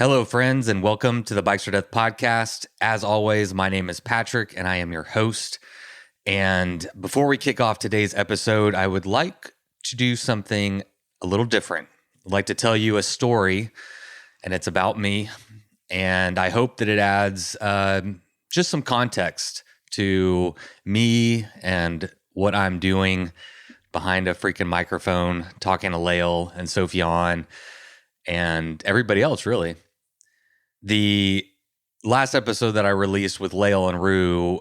Hello, friends, and welcome to the Bikes or Death podcast. As always, my name is Patrick, and I am your host. And before we kick off today's episode, I would like to do something a little different. I'd like to tell you a story, and it's about me. And I hope that it adds just some context to me and what I'm doing behind a freaking microphone, talking to Lael and Sofiane and everybody else, really. The last episode that I released with Lael and Rue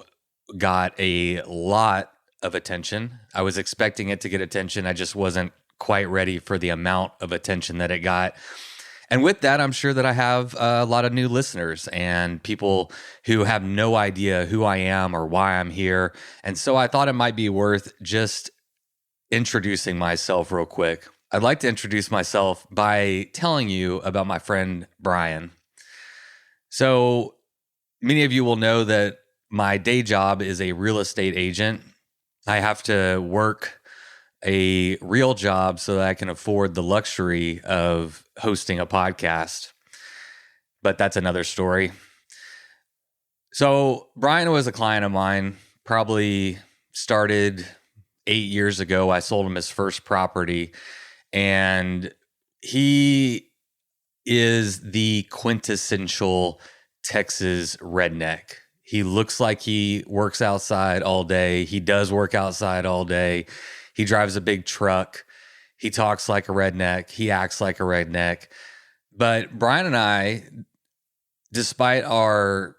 got a lot of attention. I was expecting it to get attention. I just wasn't quite ready for the amount of attention that it got. And with that, I'm sure that I have a lot of new listeners and people who have no idea who I am or why I'm here. And so I thought it might be worth just introducing myself real quick. I'd like to introduce myself by telling you about my friend Brian. So many of you will know that my day job is a real estate agent. I have to work a real job so that I can afford the luxury of hosting a podcast. But that's another story. So Brian was a client of mine, probably started 8 years ago. I sold him his first property, and he is the quintessential Texas redneck. He looks like he works outside all day. He does work outside all day. He drives a big truck. He talks like a redneck. He acts like a redneck. But Brian and I, despite our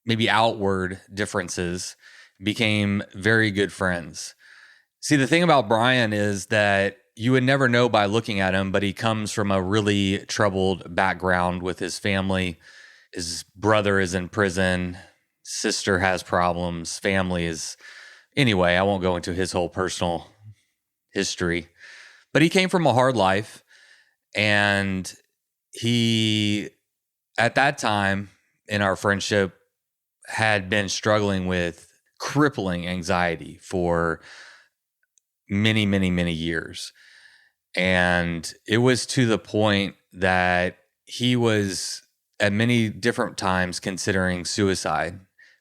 maybe outward differences, became very good friends. See, the thing about Brian is that you would never know by looking at him, but he comes from a really troubled background with his family. His brother is in prison. Sister has problems. Family is... Anyway, I won't go into his whole personal history. But he came from a hard life. And he, at that time in our friendship, had been struggling with crippling anxiety for many, many, many years. And it was to the point that he was at many different times considering suicide,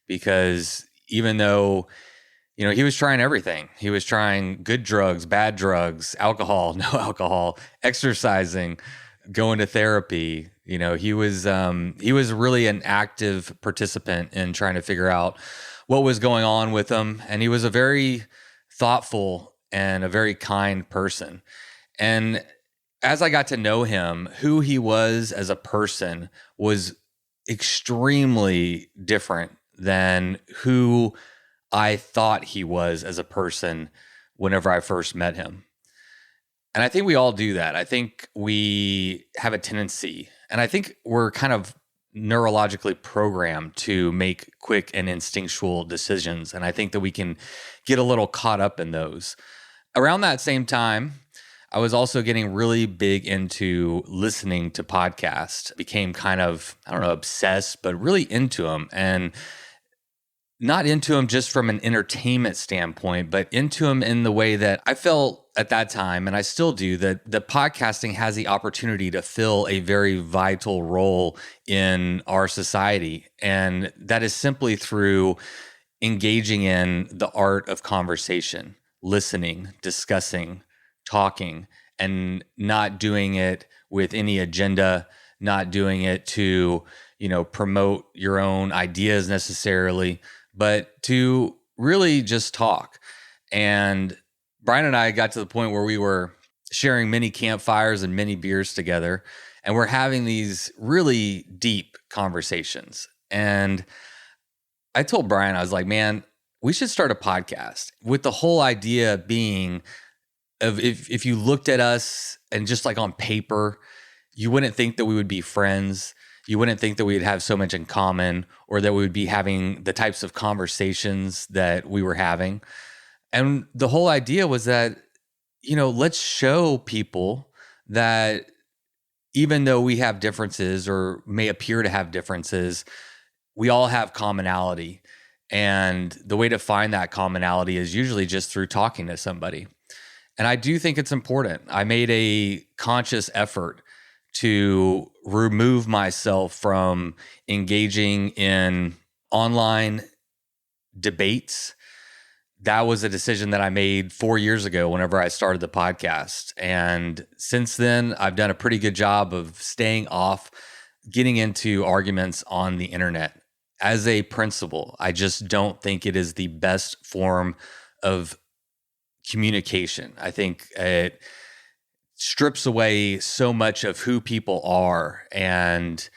because even though, he was trying everything. He was trying good drugs, bad drugs, alcohol, no alcohol, exercising, going to therapy. He was really an active participant in trying to figure out what was going on with him. And he was a very thoughtful and a very kind person. And as I got to know him, who he was as a person was extremely different than who I thought he was as a person whenever I first met him. And I think we all do that. I think we have a tendency, and I think we're kind of neurologically programmed to make quick and instinctual decisions. And I think that we can get a little caught up in those. Around that same time, I was also getting really big into listening to podcasts. Became kind of, obsessed, but really into them. And not into them just from an entertainment standpoint, but into them in the way that I felt at that time, and I still do, that the podcasting has the opportunity to fill a very vital role in our society. And that is simply through engaging in the art of conversation, listening, discussing, talking, and not doing it with any agenda, not doing it to, promote your own ideas necessarily, but to really just talk. And Brian and I got to the point where we were sharing many campfires and many beers together, and we're having these really deep conversations. And I told Brian, I was like, man, we should start a podcast, with the whole idea being of if you looked at us and just like on paper, you wouldn't think that we would be friends. You wouldn't think that we'd have so much in common, or that we would be having the types of conversations that we were having. And the whole idea was that, let's show people that even though we have differences or may appear to have differences, we all have commonality. And the way to find that commonality is usually just through talking to somebody. And I do think it's important. I made a conscious effort to remove myself from engaging in online debates. That was a decision that I made 4 years ago whenever I started the podcast. And since then, I've done a pretty good job of staying off getting into arguments on the internet. As a principle, I just don't think it is the best form of communication. I think it strips away so much of who people are, and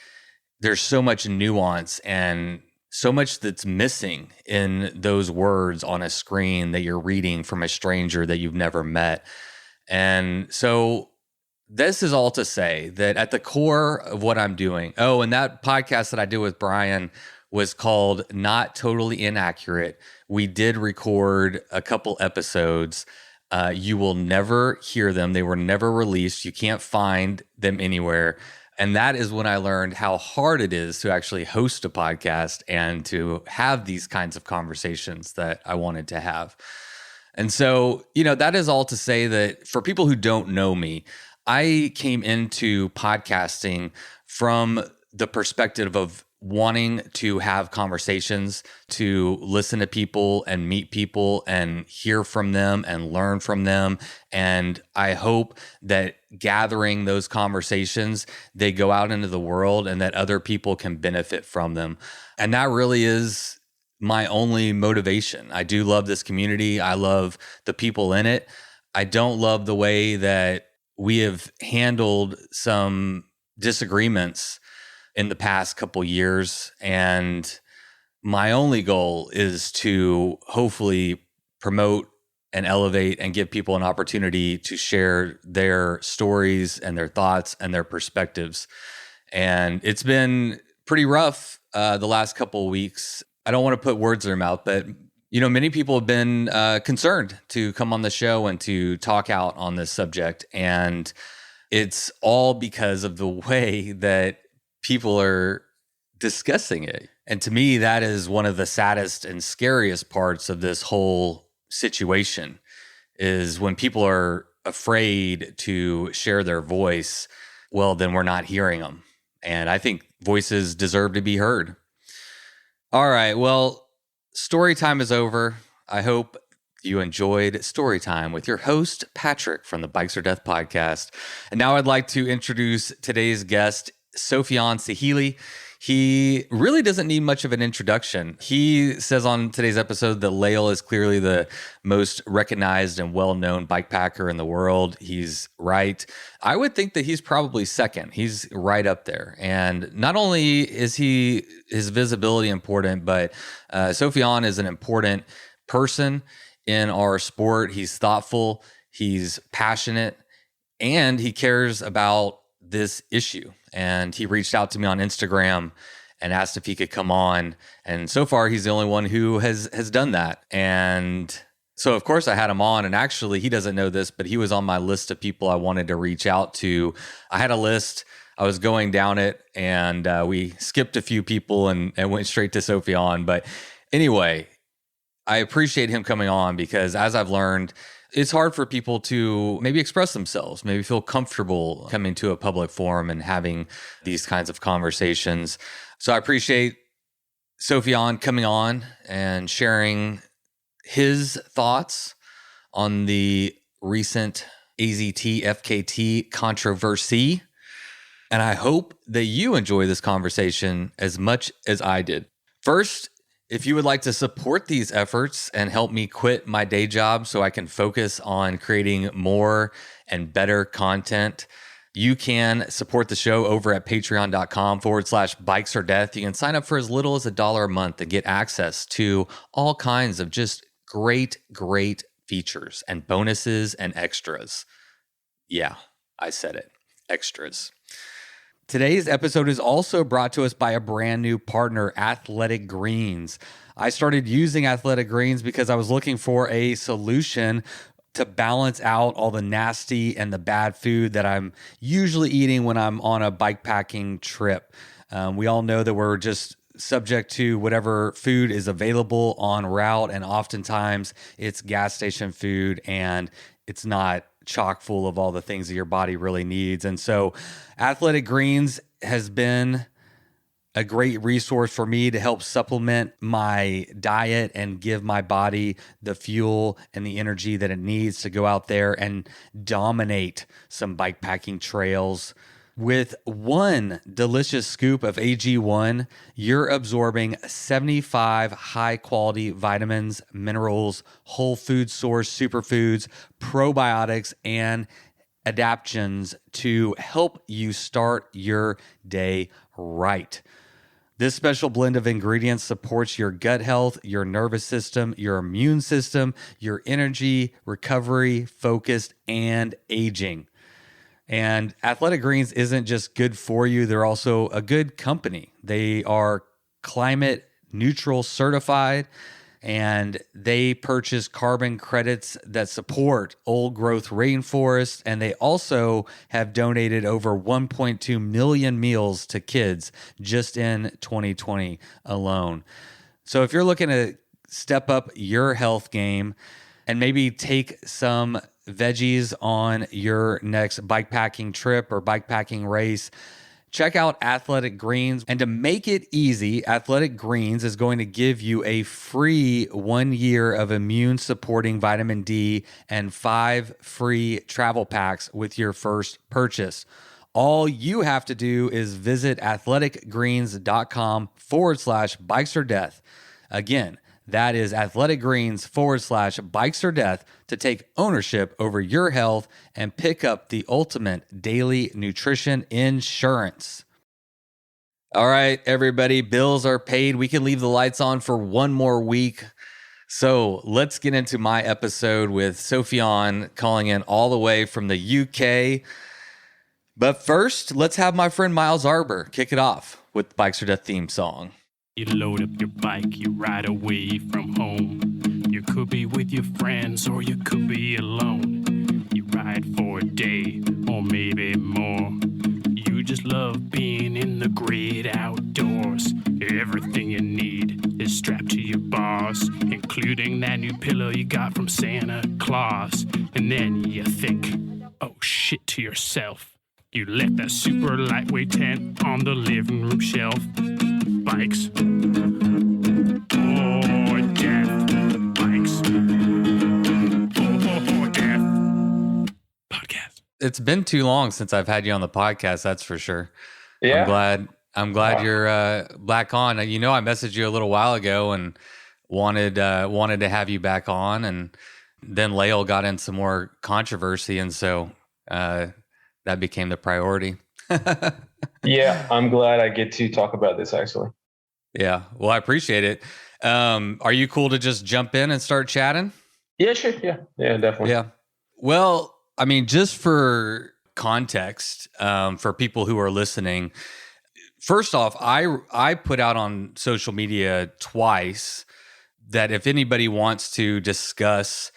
there's so much nuance and so much that's missing in those words on a screen that you're reading from a stranger that you've never met. And so this is all to say that at the core of what I'm doing, and that podcast that I did with Brian was called Not Totally Inaccurate. We did record a couple episodes. You will never hear them. They were never released. You can't find them anywhere. And that is when I learned how hard it is to actually host a podcast and to have these kinds of conversations that I wanted to have. And so, that is all to say that for people who don't know me, I came into podcasting from the perspective of wanting to have conversations, to listen to people and meet people and hear from them and learn from them. And I hope that gathering those conversations, they go out into the world and that other people can benefit from them. And that really is my only motivation. I do love this community. I love the people in it. I don't love the way that we have handled some disagreements in the past couple years. And my only goal is to hopefully promote and elevate and give people an opportunity to share their stories and their thoughts and their perspectives. And it's been pretty rough the last couple of weeks. I don't want to put words in their mouth, but many people have been concerned to come on the show and to talk out on this subject. And it's all because of the way that people are discussing it. And to me, that is one of the saddest and scariest parts of this whole situation, is when people are afraid to share their voice, well, then we're not hearing them. And I think voices deserve to be heard. All right, well, story time is over. I hope you enjoyed story time with your host, Patrick, from the Bikes or Death podcast. And now I'd like to introduce today's guest, Sofiane Sehili. He really doesn't need much of an introduction. He says on today's episode that Lael is clearly the most recognized and well-known bike packer in the world. He's right. I would think that he's probably second. He's right up there. And not only is his visibility important, but Sofiane is an important person in our sport. He's thoughtful, he's passionate, and he cares about this issue. And he reached out to me on Instagram and asked if he could come on. And so far, he's the only one who has done that. And so, of course, I had him on. And actually, he doesn't know this, but he was on my list of people I wanted to reach out to. I had a list. I was going down it, and we skipped a few people and went straight to Sofiane. But anyway, I appreciate him coming on because, as I've learned, it's hard for people to maybe express themselves, maybe feel comfortable coming to a public forum and having these kinds of conversations. So I appreciate Sofiane coming on and sharing his thoughts on the recent AZT FKT controversy. And I hope that you enjoy this conversation as much as I did. First, if you would like to support these efforts and help me quit my day job so I can focus on creating more and better content, you can support the show over at patreon.com/bikesor death. You can sign up for as little as $1 a month and get access to all kinds of just great features and bonuses and extras. Yeah, I said it. Extras. Today's episode is also brought to us by a brand new partner, Athletic Greens. I started using Athletic Greens because I was looking for a solution to balance out all the nasty and the bad food that I'm usually eating when I'm on a bikepacking trip. We all know that we're just subject to whatever food is available en route, and oftentimes it's gas station food and it's not chock full of all the things that your body really needs. And so Athletic Greens has been a great resource for me to help supplement my diet and give my body the fuel and the energy that it needs to go out there and dominate some bikepacking trails. With one delicious scoop of AG1, you're absorbing 75 high-quality vitamins, minerals, whole food source superfoods, probiotics, and adaptogens to help you start your day right. This special blend of ingredients supports your gut health, your nervous system, your immune system, your energy, recovery, focus, and aging. And Athletic Greens isn't just good for you, they're also a good company. They are climate neutral certified, and they purchase carbon credits that support old growth rainforests. And they also have donated over 1.2 million meals to kids just in 2020 alone. So if you're looking to step up your health game and maybe take some veggies on your next bikepacking trip or bikepacking race, check out Athletic Greens. And to make it easy, Athletic Greens is going to give you a free 1 year of immune supporting vitamin D and 5 free travel packs with your first purchase. All you have to do is visit athleticgreens.com/bikes or death. Again, that is athleticgreens/bikes or death to take ownership over your health and pick up the ultimate daily nutrition insurance. All right, everybody, bills are paid. We can leave the lights on for one more week. So let's get into my episode with Sofiane calling in all the way from the UK. But first, let's have my friend Miles Arbor kick it off with the Bikes or Death theme song. You load up your bike, you ride away from home. You could be with your friends or you could be alone. You ride for a day or maybe more. You just love being in the great outdoors. Everything you need is strapped to your bars, including that new pillow you got from Santa Claus. And then you think, oh shit, to yourself. You left that super lightweight tent on the living room shelf. Bikes or death. Bikes or death. Podcast. It's been too long since I've had you on the podcast, that's for sure. Yeah. I'm glad you're back on. You know, I messaged you a little while ago and wanted to have you back on, and then Lael got in some more controversy, and so that became the priority. Yeah, I'm glad I get to talk about this actually. Yeah, well, I appreciate it. Are you cool to just jump in and start chatting? Yeah, sure. Yeah, definitely. Yeah. Well, I mean, just for context, for people who are listening, first off, I put out on social media twice that if anybody wants to discuss,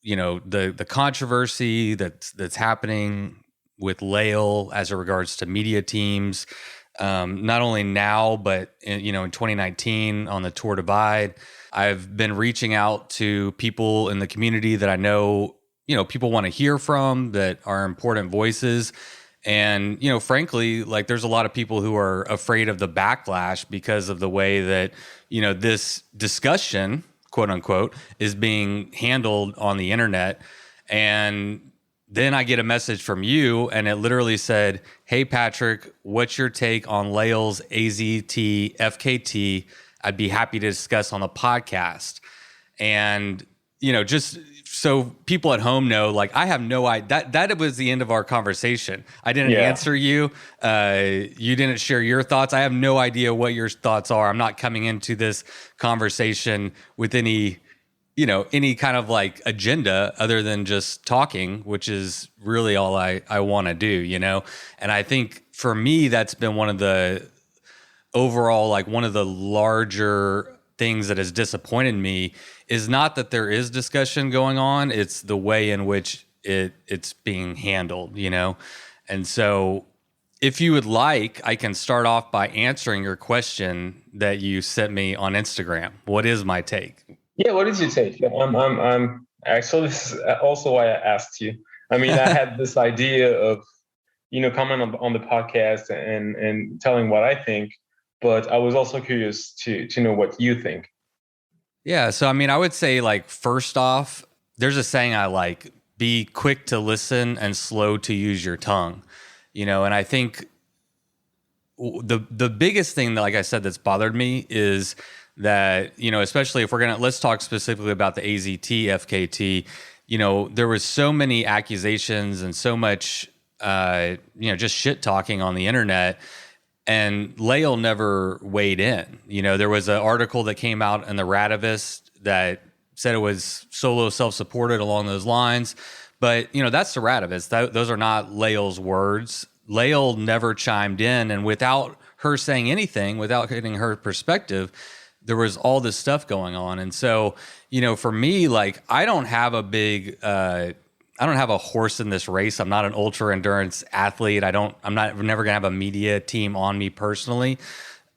you know, the controversy that's happening with Lael as it regards to media teams, not only now, but in 2019 on the Tour Divide, I've been reaching out to people in the community that I know, people want to hear from, that are important voices. And, frankly, like there's a lot of people who are afraid of the backlash because of the way that, this discussion, quote unquote, is being handled on the internet. And then I get a message from you and it literally said, "Hey, Patrick, what's your take on Lael's AZT FKT? I'd be happy to discuss on the podcast." And, just so people at home know, like I have no idea, that was the end of our conversation. I didn't answer you. You didn't share your thoughts. I have no idea what your thoughts are. I'm not coming into this conversation with any kind of like agenda other than just talking, which is really all I want to do, And I think for me, that's been one of the overall, like one of the larger things that has disappointed me is not that there is discussion going on. It's the way in which it's being handled, And so if you would like, I can start off by answering your question that you sent me on Instagram. What is my take? Yeah, what is your take? I'm actually, this is also why I asked you. I mean, I had this idea of, coming on the podcast and telling what I think, but I was also curious to know what you think. Yeah. So, I mean, I would say, like, first off, there's a saying I like: be quick to listen and slow to use your tongue. And I think the biggest thing that, like I said, that's bothered me is that, especially if let's talk specifically about the AZT, FKT, there was so many accusations and so much, just shit talking on the internet. And Lael never weighed in. There was an article that came out in the Rativist that said it was solo self-supported along those lines. But, that's the Rativist. Those are not Lael's words. Lael never chimed in. And without her saying anything, without getting her perspective, there was all this stuff going on. And so, for me, like, I don't have a big... I don't have a horse in this race. I'm not an ultra endurance athlete. I'm never gonna have a media team on me personally.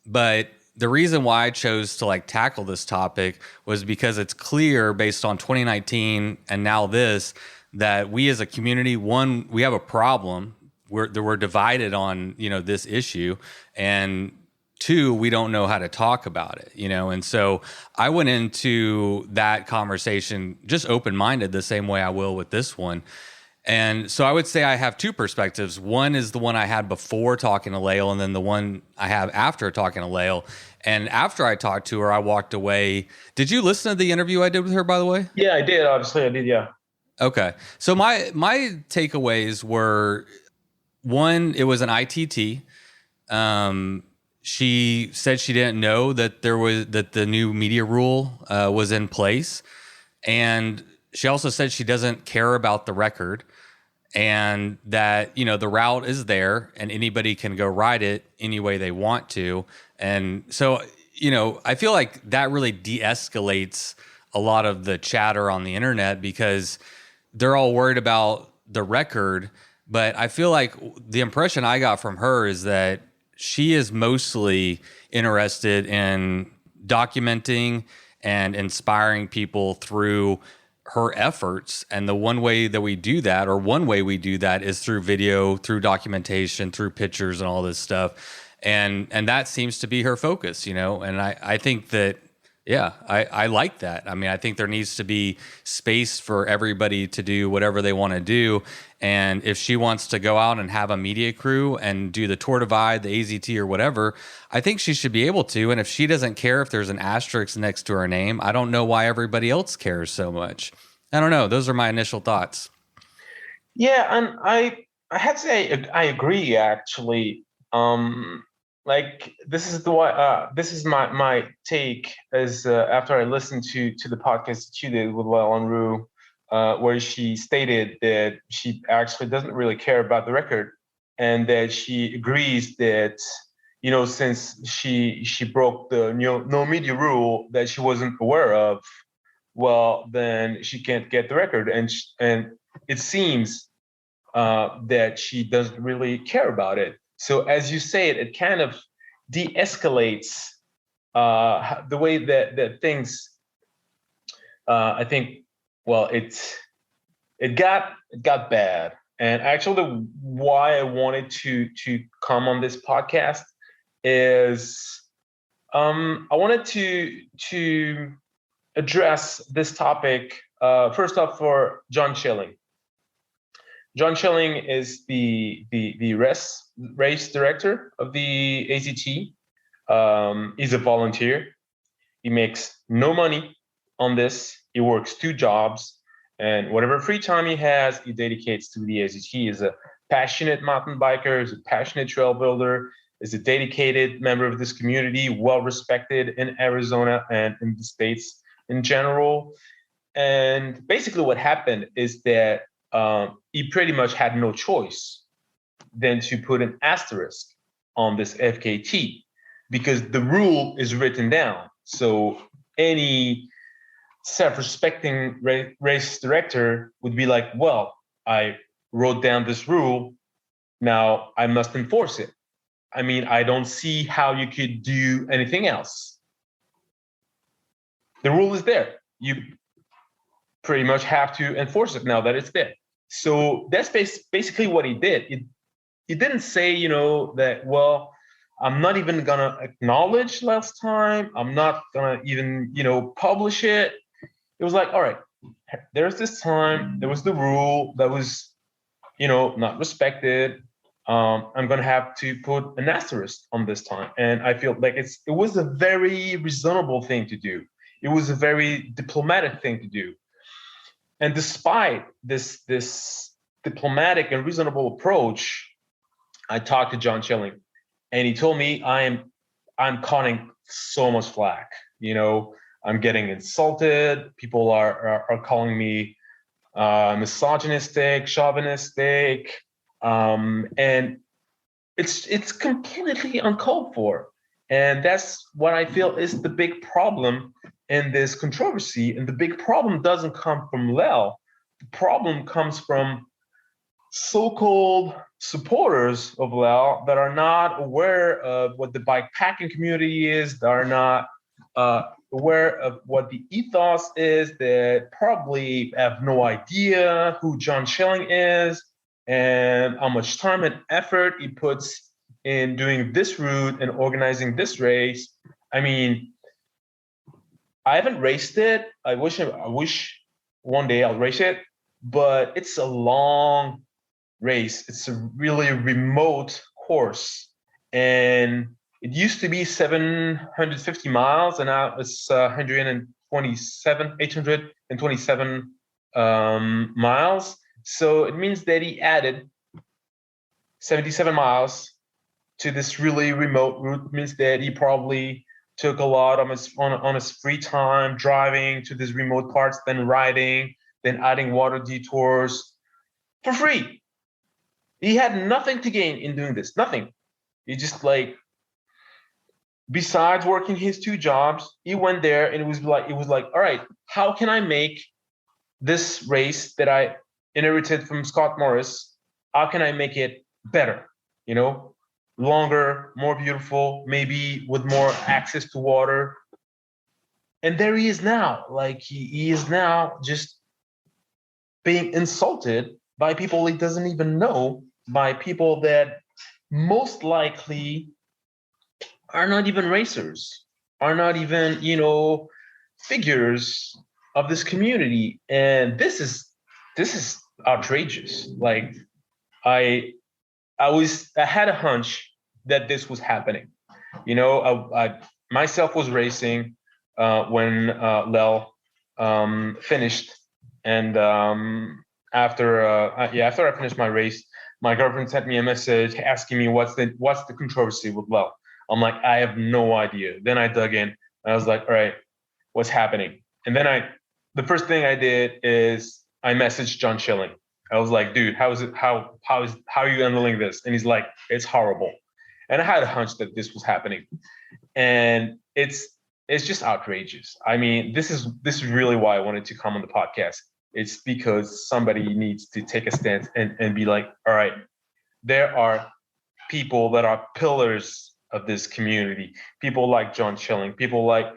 But the reason why I chose to like tackle this topic was because it's clear based on 2019 and now this, that we as a community, one, we have a problem. We're divided on, this issue, and two, we don't know how to talk about it, and so I went into that conversation just open-minded, the same way I will with this one. And so I would say I have two perspectives. One is the one I had before talking to Lael, and then the one I have after talking to Lael. And after I talked to her, I walked away. Did you listen to the interview I did with her, by the way? Yeah, I did. Obviously, I did. Yeah. Okay. So my takeaways were, one, it was an ITT. She said she didn't know that the new media rule was in place, and she also said she doesn't care about the record, and that the route is there and anybody can go ride it any way they want to. And so I feel like that really de-escalates a lot of the chatter on the internet, because they're all worried about the record. But I feel like the impression I got from her is that she is mostly interested in documenting and inspiring people through her efforts. And the one way we do that is through video, through documentation, through pictures and all this stuff. And that seems to be her focus, and I think that, yeah, I like that. I mean, I think there needs to be space for everybody to do whatever they want to do. And if she wants to go out and have a media crew and do the Tour Divide, the AZT or whatever, I think she should be able to. And if she doesn't care if there's an asterisk next to her name, I don't know why everybody else cares so much. I don't know. Those are my initial thoughts. Yeah, and I had to say I agree, actually. Like, this is my take, as after I listened to the podcast that you did with Lael and Rue, where she stated that she actually doesn't really care about the record, and that she agrees that since she broke the no media rule that she wasn't aware of, well, then she can't get the record, and it seems that she doesn't really care about it. So as you say it kind of de-escalates the way that things. I think, well, it got bad, and actually, why I wanted to come on this podcast is I wanted to address this topic first off for John Schilling. John Schilling is the race director of the AZT. He's a volunteer. He makes no money on this. He works 2 jobs, and whatever free time he has, he dedicates to the AZT. He is a passionate mountain biker, is a passionate trail builder, is a dedicated member of this community, well respected in Arizona and in the States in general. And basically what happened is that he pretty much had no choice than to put an asterisk on this FKT, because the rule is written down. So any self-respecting race director would be like, well, I wrote down this rule, now I must enforce it. I mean, I don't see how you could do anything else. The rule is there. You pretty much have to enforce it now that it's there. So that's basically what he did. He didn't say, that, well, I'm not even gonna acknowledge last time. I'm not gonna even, publish it. It was like, all right, there's this time, there was the rule that was, not respected. I'm gonna have to put an asterisk on this time. And I feel like it was a very reasonable thing to do. It was a very diplomatic thing to do. And despite this diplomatic and reasonable approach, I talked to John Schilling, and he told me I'm cutting so much flack. I'm getting insulted. People are calling me misogynistic, chauvinistic, and it's completely uncalled for. And that's what I feel is the big problem in this controversy. And the big problem doesn't come from Lael. The problem comes from so-called supporters of Lael that are not aware of what the bikepacking community is, that are not aware of what the ethos is, that probably have no idea who John Schilling is and how much time and effort he puts in doing this route and organizing this race. I mean, I haven't raced it. I wish one day I'll race it, but it's a long race. It's a really remote course, and it used to be 750 miles, and now it's 827 miles. So it means that he added 77 miles to this really remote route. It means that he probably took a lot of on his free time driving to these remote parts, then riding, then adding water detours for free. He had nothing to gain in doing this, nothing. He just besides working his 2 jobs, he went there and it was like, all right, how can I make this race that I inherited from Scott Morris? How can I make it better? Longer, more beautiful, maybe with more access to water. And there he is now. He is now just being insulted by people he doesn't even know, by people that most likely are not even racers, are not even, figures of this community. And this is outrageous. I had a hunch that this was happening. I myself was racing when Lael finished, and after I finished my race, my girlfriend sent me a message asking me what's the controversy with Lael. I'm like, I have no idea. Then I dug in, and I was like, all right, what's happening? And then the first thing I did is I messaged John Schilling. I was like, dude, how are you handling this? And he's like, it's horrible. And I had a hunch that this was happening, and it's just outrageous. I mean, this is really why I wanted to come on the podcast. It's because somebody needs to take a stance and be like, all right, there are people that are pillars of this community. People like John Schilling, people like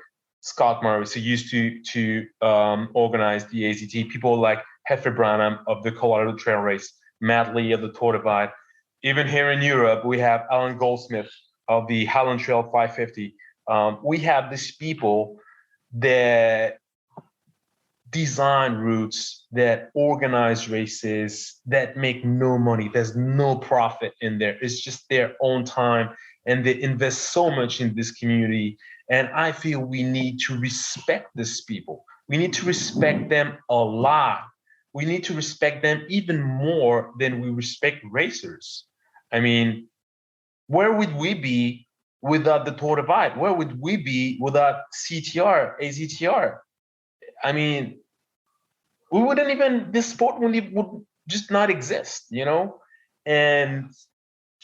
Scott Morris, who used to organize the AZT, people like Hefe Branham of the Colorado Trail Race, Matt Lee of the Tour Divide. Even here in Europe, we have Alan Goldsmith of the Highland Trail 550. We have these people that design routes, that organize races, that make no money. There's no profit in there. It's just their own time, and they invest so much in this community. And I feel we need to respect these people. We need to respect them a lot. We need to respect them even more than we respect racers. I mean, where would we be without the Tour Divide? Where would we be without CTR, AZTR? I mean, we wouldn't even, this sport would just not exist, And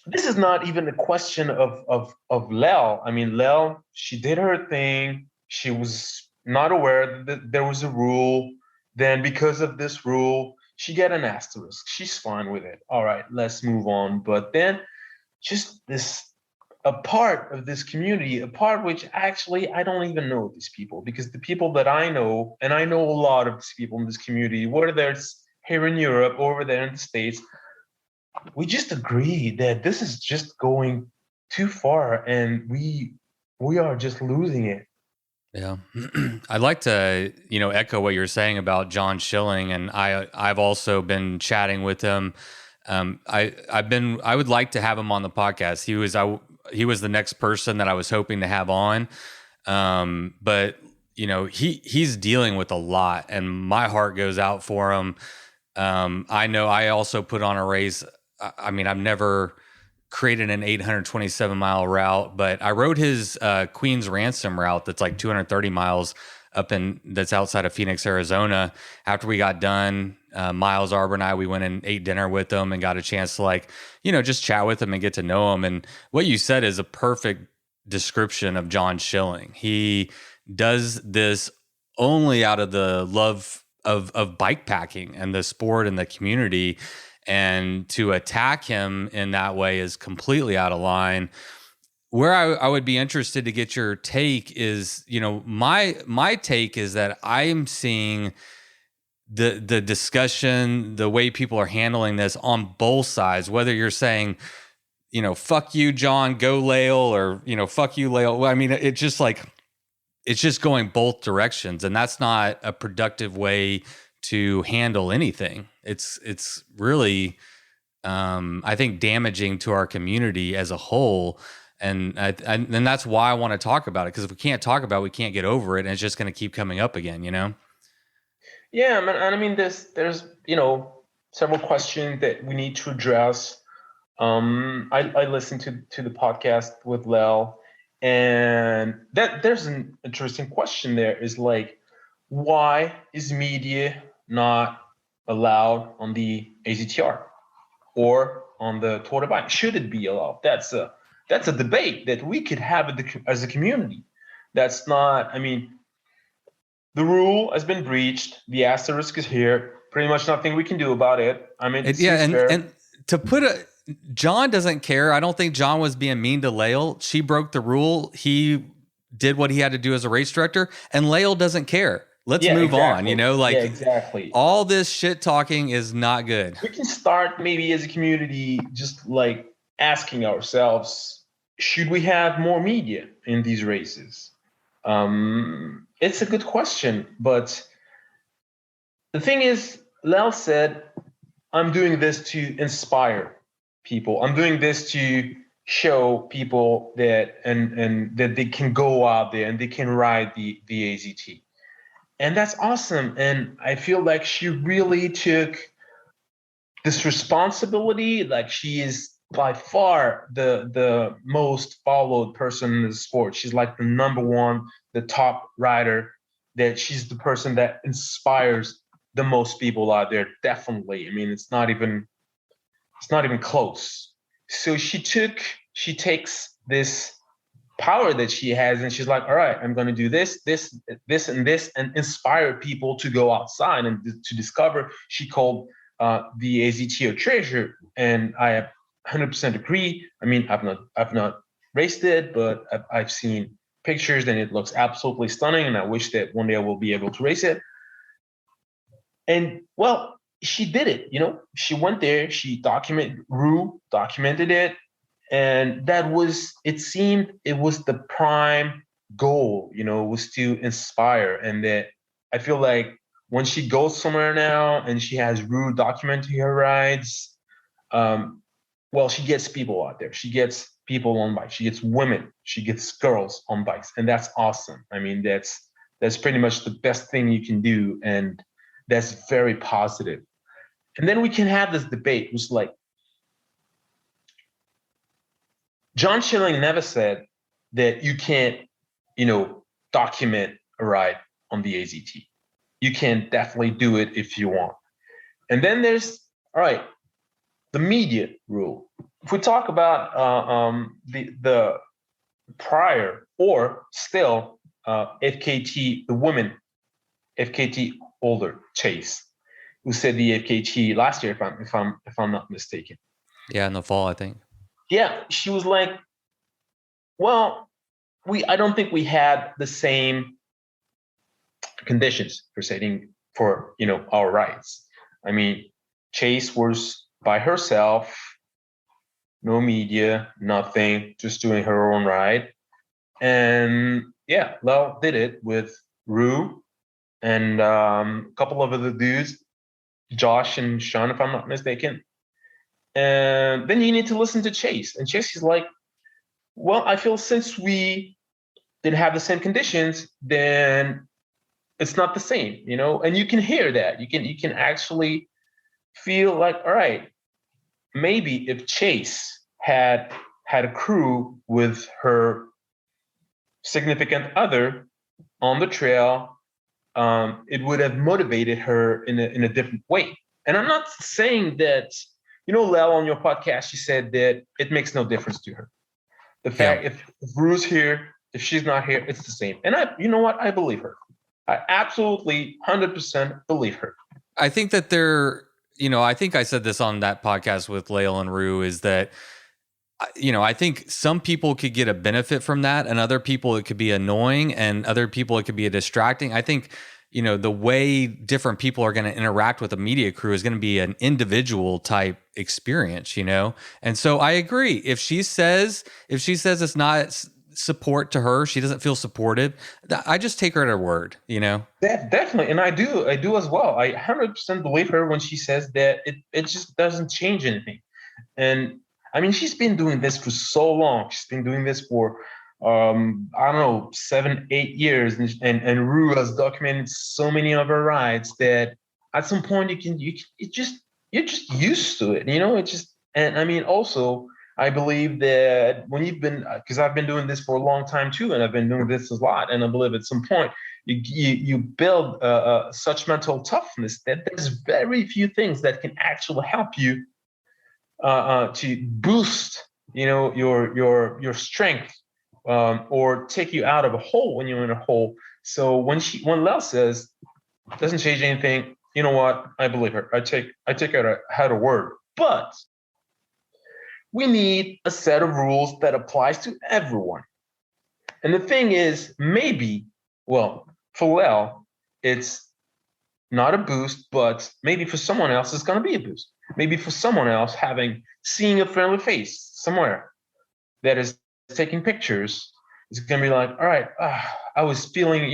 this is not even a question of Lael. I mean, Lael, she did her thing. She was not aware that there was a rule. Then because of this rule, she got an asterisk. She's fine with it. All right, let's move on. But then just a part of this community, a part which actually I don't even know these people, because the people that I know, and I know a lot of these people in this community, whether it's here in Europe, over there in the States, we just agree that this is just going too far, and we are just losing it. Yeah. I'd like to, echo what you're saying about John Schilling, and I've also been chatting with him. I would like to have him on the podcast. He was the next person that I was hoping to have on. But he's dealing with a lot, and my heart goes out for him. I know I also put on a race. I mean, I've never created an 827-mile route, but I rode his Queen's Ransom route that's like 230 miles that's outside of Phoenix, Arizona. After we got done, Miles Arbor and I, we went and ate dinner with him and got a chance to just chat with him and get to know him. And what you said is a perfect description of John Schilling. He does this only out of the love of bike packing and the sport and the community. And to attack him in that way is completely out of line. Where I would be interested to get your take is, my take is that I am seeing the discussion, the way people are handling this on both sides, whether you're saying, fuck you, John, go Lael, or, fuck you, Lael. I mean, it's just going both directions, and that's not a productive way to handle anything. It's really, I think, damaging to our community as a whole. And that's why I want to talk about it, because if we can't talk about it, we can't get over it, and it's just going to keep coming up again, Yeah, man, and I mean, there's several questions that we need to address. I listened to the podcast with Lael, and that there's an interesting question there, is like, why is media not allowed on the AZTR or on the Tour de Bike? Should it be allowed? That's a debate that we could have as a community. That's not, I mean, the rule has been breached. The asterisk is here. Pretty much nothing we can do about it. I mean, and to put John doesn't care. I don't think John was being mean to Lael. She broke the rule. He did what he had to do as a race director, and Lael doesn't care. Let's move on. Exactly. All this shit talking is not good. We can start maybe as a community, just like asking ourselves, should we have more media in these races? It's a good question, but the thing is, Lael said, I'm doing this to inspire people. I'm doing this to show people that and that they can go out there and they can ride the AZT. And that's awesome. And I feel like she really took this responsibility. Like, she is by far the most followed person in the sport. She's like the number one, the top rider, that she's the person that inspires the most people out there. Definitely. I mean, it's not even close. So she takes this power that she has, and she's like, all right, I'm going to do this, and this, and inspire people to go outside and to discover. She called the AZT a treasure, and I 100% agree. I mean, I've not raced it, but I've seen pictures, and it looks absolutely stunning, and I wish that one day I will be able to race it. And well, she did it. She went there, she documented it, and it seemed it was the prime goal, was to inspire. And that I feel like when she goes somewhere now and she has Rue documenting her rides, well, she gets people out there. She gets people on bikes. She gets women. She gets girls on bikes. And that's awesome. I mean, that's pretty much the best thing you can do. And that's very positive. And then we can have this debate, which, like, John Schilling never said that you can't, document a ride on the AZT. You can definitely do it if you want. And then there's, all right, the media rule. If we talk about the prior or still FKT, the women FKT holder Chase, who said the FKT last year, if I'm not mistaken. Yeah, in the fall, I think. Yeah, she was like, well, I don't think we had the same conditions for setting for our rights. I mean, Chase was by herself, no media, nothing, just doing her own ride. And yeah, Lael did it with Rue and a couple of other dudes, Josh and Sean, if I'm not mistaken. And then you need to listen to Chase. And Chase is like, well, I feel since we didn't have the same conditions, then it's not the same, you know? And you can hear that. You can actually feel like, all right, maybe if Chase had a crew with her significant other on the trail, it would have motivated her in a different way. And I'm not saying that, Lael, on your podcast, she said that it makes no difference to her. The fact if Rue's here, if she's not here, it's the same. And you know what? I believe her. I absolutely 100% believe her. I think that I think I said this on that podcast with Lael and Rue, is that, I think some people could get a benefit from that, and other people it could be annoying, and other people it could be a distracting. I think, the way different people are going to interact with a media crew is going to be an individual type experience, And so I agree. If she says it's not support to her, she doesn't feel supported, I just take her at her word, Definitely. And I do as well. I 100% believe her when she says that it just doesn't change anything. And I mean, she's been doing this for so long. She's been doing this for, I don't know, 7, 8 years. And Rue has documented so many of her rides that at some point you're just used to it, and I mean, also, I believe that when you've been, because I've been doing this for a long time too, and I've been doing this a lot, and I believe at some point you build such mental toughness that there's very few things that can actually help you to boost, your strength, or take you out of a hole when you're in a hole. So when Lael says doesn't change anything, you know what? I believe her. I take her at her word, but we need a set of rules that applies to everyone. And the thing is, maybe, well, for Lael, it's not a boost, but maybe for someone else, it's going to be a boost. Maybe for someone else, seeing a friendly face somewhere that is taking pictures, is going to be like, all right, I was feeling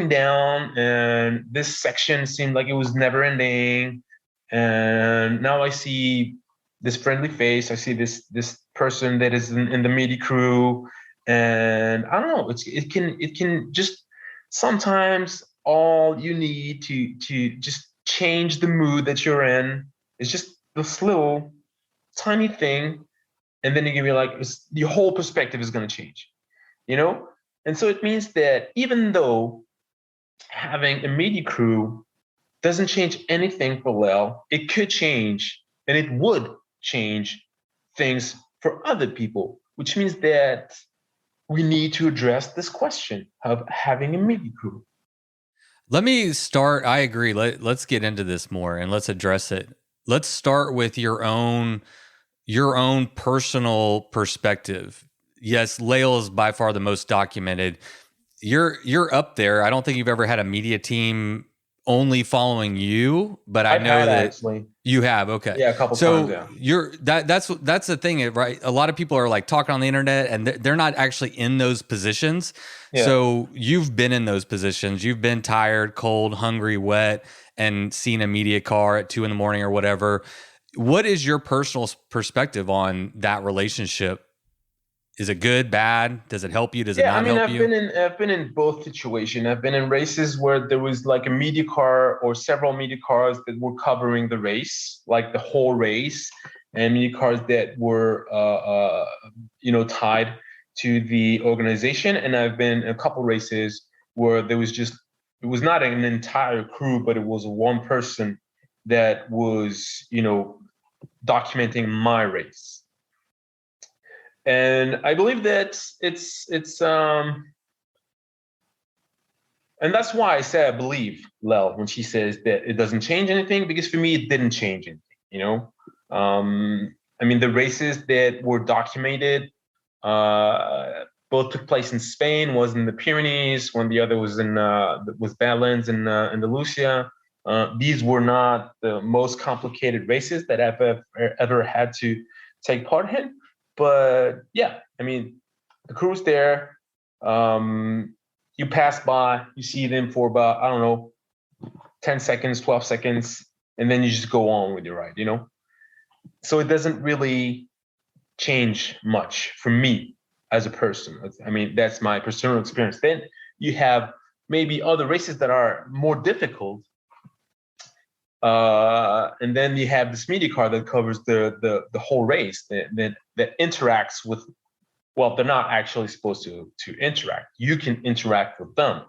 down, and this section seemed like it was never ending. And now I see this friendly face. I see this person that is in the media crew, and I don't know. It can just sometimes all you need to just change the mood that you're in is just this little tiny thing, and then you can be like, your whole perspective is going to change, And so it means that even though having a media crew doesn't change anything for Lael, it could change, and it would change things for other people, which means that we need to address this question of having a media crew. Let me start. I agree. Let's get into this more and let's address it. Let's start with your own personal perspective. Yes, Lael is by far the most documented. You're up there. I don't think you've ever had a media team only following you, but I know that actually. You have. Okay. Yeah, a couple times. Yeah. That's the thing, right? A lot of people are like talking on the internet and they're not actually in those positions. Yeah. So you've been in those positions. You've been tired, cold, hungry, wet, and seen a media car at 2 a.m. or whatever. What is your personal perspective on that relationship? Is it good, bad? Does it help you? Does it not help you? I've been in both situations. I've been in races where there was like a media car or several media cars that were covering the race, like the whole race, and media cars that were, tied to the organization. And I've been in a couple races where it was not an entire crew, but it was one person that was, documenting my race. And I believe that it's and that's why I say I believe Lael when she says that it doesn't change anything, because for me it didn't change anything. I mean, the races that were documented both took place in Spain, was in the Pyrenees, when the other was in was Badlands in Andalusia, These were not the most complicated races that I've ever had to take part in. But yeah, I mean, the crew's there. You pass by, you see them for about, I don't know, 10 seconds, 12 seconds, and then you just go on with your ride, you know? So it doesn't really change much for me as a person. I mean, that's my personal experience. Then you have maybe other races that are more difficult. And then you have this media car that covers the whole race that interacts with, well, they're not actually supposed to interact. You can interact with them,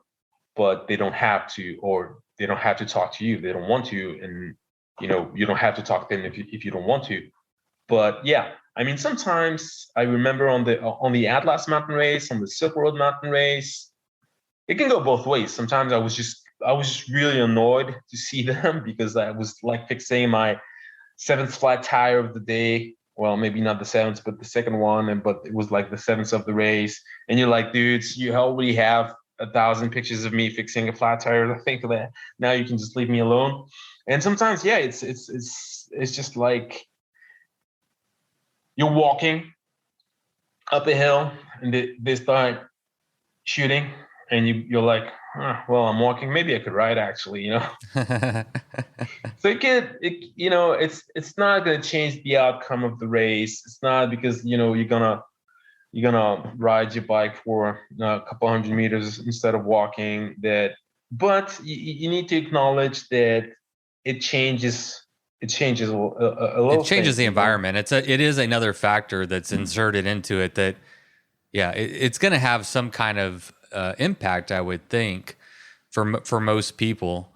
but they don't have to, or they don't have to talk to you. They don't want to, and you know, you don't have to talk to them if you don't want to. But yeah, I mean, sometimes I remember on the Atlas Mountain Race, on the Silk Road Mountain Race, it can go both ways. Sometimes I was just really annoyed to see them because I was like fixing my seventh flat tire of the day. Well, maybe not the seventh, but the second one, but it was like the seventh of the race. And you're like, dudes, you already have 1,000 pictures of me fixing a flat tire. I think that now you can just leave me alone. And sometimes, yeah, it's just like you're walking up a hill and they start shooting, and you're like, oh, well, I'm walking. Maybe I could ride actually, you know. So it's not going to change the outcome of the race. It's not because you're gonna ride your bike for a couple hundred meters instead of walking. But you need to acknowledge that it changes. It changes a little. It changes thing, the environment. It is another factor that's inserted into it that, yeah, it's going to have some kind of impact, I would think, for most people.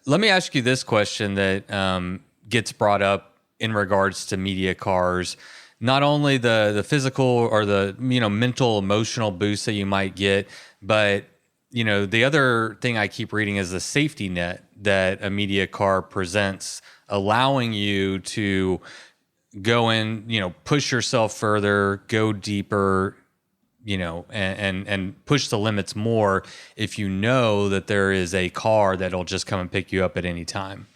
Let me ask you this question that gets brought up in regards to media cars. Not only the physical or the mental, emotional boost that you might get, but the other thing I keep reading is the safety net that a media car presents, allowing you to go in, push yourself further, go deeper, and push the limits more if you know that there is a car that'll just come and pick you up at any time.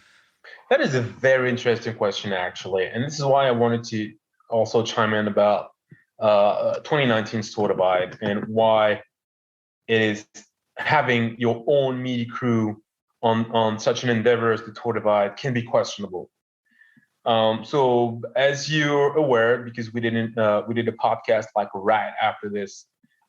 That is a very interesting question, actually. And this is why I wanted to also chime in about 2019's Tour Divide and why it is having your own media crew on such an endeavor as the Tour Divide can be questionable. So as you're aware, because we did a podcast like right after this,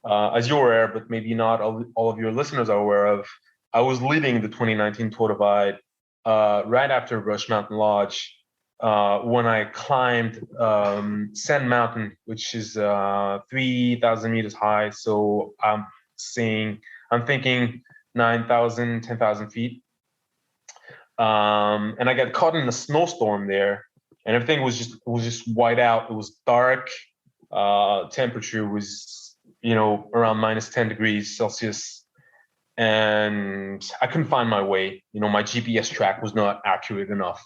as you're aware, but maybe not all of your listeners are aware of, I was leading the 2019 Tour Divide right after Rush Mountain Lodge when I climbed Sand Mountain, which is 3,000 meters high. So I'm thinking 9,000, 10,000 feet. And I got caught in a snowstorm there, and everything was just white out. It was dark. Temperature was around minus 10 degrees Celsius, and I couldn't find my way. My GPS track was not accurate enough.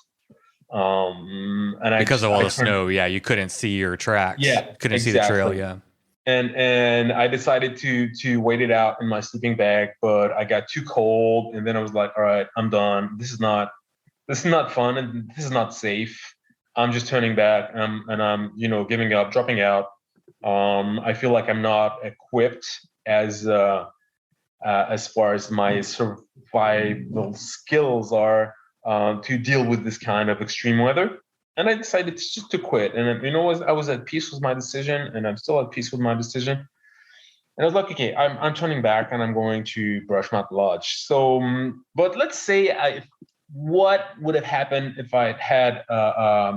And because of all the snow, yeah, you couldn't see your tracks. Yeah, couldn't exactly. see the trail. Yeah. And I decided to wait it out in my sleeping bag, but I got too cold, and then I was like, all right, I'm done. This is not fun, and this is not safe. I'm just turning back, and I'm giving up, dropping out. I feel like I'm not equipped as far as my survival skills are to deal with this kind of extreme weather. And I decided just to quit. And I was at peace with my decision, and I'm still at peace with my decision. And I was like, okay, I'm turning back, and I'm going to Brush Mountain Lodge. So, but let's say what would have happened if I had a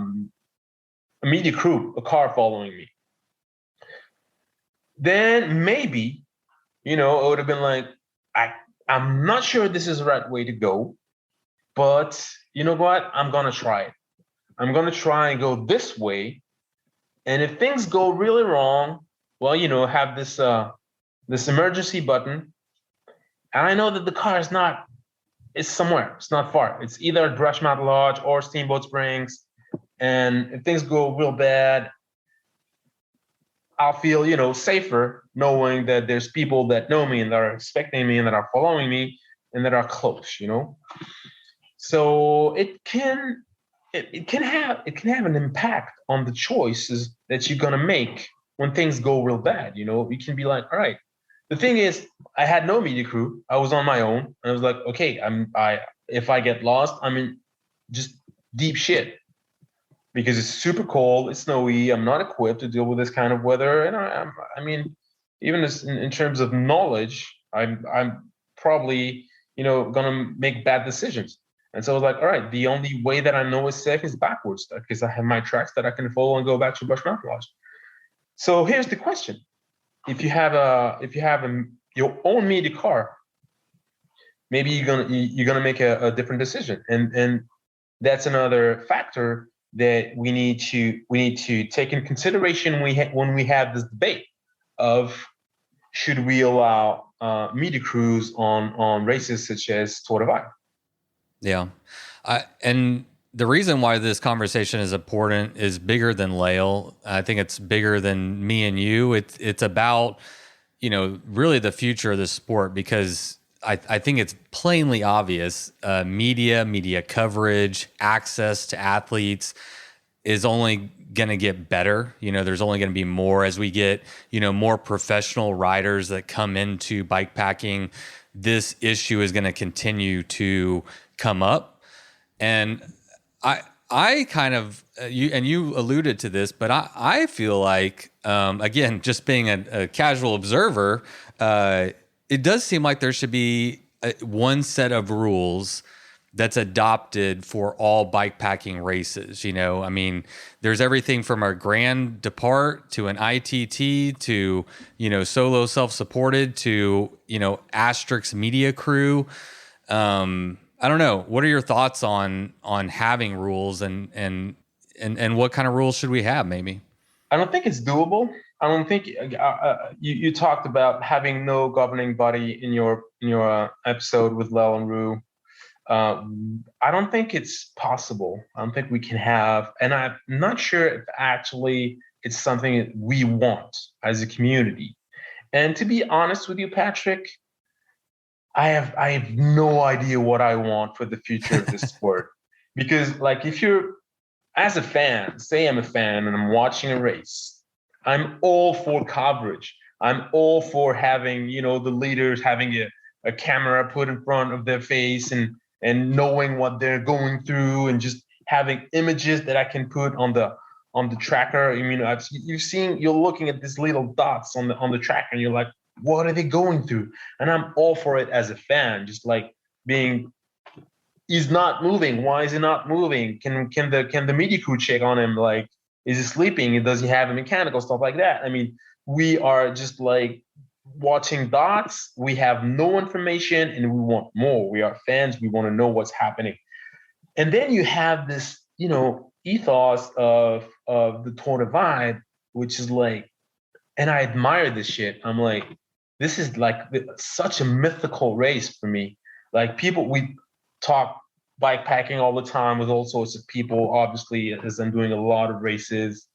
media crew, a car following me? Then maybe, it would have been like, I'm not sure this is the right way to go, but you know what? I'm gonna try it. I'm going to try and go this way. And if things go really wrong, well, have this emergency button. And I know that the car it's somewhere. It's not far. It's either Brush Mountain Lodge or Steamboat Springs. And if things go real bad, I'll feel, safer knowing that there's people that know me and that are expecting me and that are following me and that are close. So it can have an impact on the choices that you're gonna make when things go real bad. You can be like, all right. The thing is, I had no media crew. I was on my own, and I was like, okay, if I get lost, I'm in just deep shit because it's super cold, it's snowy. I'm not equipped to deal with this kind of weather, and I mean, even in terms of knowledge, I'm probably gonna make bad decisions. And so I was like, all right, the only way that I know is safe is backwards because I have my tracks that I can follow and go back to Bush Mountain Lodge. So here's the question: if you have your own media car, maybe you're gonna make a different decision, and that's another factor that we need to take in consideration when we have this debate of should we allow media crews on races such as Tour de Valle. Yeah. And the reason why this conversation is important is bigger than Lael. I think it's bigger than me and you. It's about, really the future of the sport, because I think it's plainly obvious media coverage, access to athletes is only going to get better. There's only going to be more as we get, more professional riders that come into bikepacking. This issue is going to continue to come up. And I kind of, you alluded to this, but I feel like, again, just being a casual observer, it does seem like there should be one set of rules that's adopted for all bikepacking races. I mean, there's everything from a grand depart to an ITT to, solo self-supported to, Asterix media crew. I don't know. What are your thoughts on having rules and what kind of rules should we have maybe? I don't think it's doable. I don't think you talked about having no governing body in your episode with Lael and Rue. I don't think it's possible. I don't think we can have, and I'm not sure if actually it's something that we want as a community. And to be honest with you, Patrick, I have no idea what I want for the future of this sport. Because like if you're as a fan, say I'm a fan and I'm watching a race, I'm all for coverage. I'm all for having, the leaders having a camera put in front of their face and knowing what they're going through and just having images that I can put on the tracker. I mean, you're looking at these little dots on the tracker and you're like, what are they going through? And I'm all for it as a fan, just like being, he's not moving. Why is he not moving? Can the media crew check on him? Like, is he sleeping? Does he have a mechanical stuff like that? I mean, we are just like watching dots. We have no information and we want more. We are fans. We want to know what's happening. And then you have this, ethos of the Tour de Vibe, which is like, and I admire this shit. I'm like, this is like such a mythical race for me. Like we talk bikepacking all the time with all sorts of people, obviously, as I'm doing a lot of races.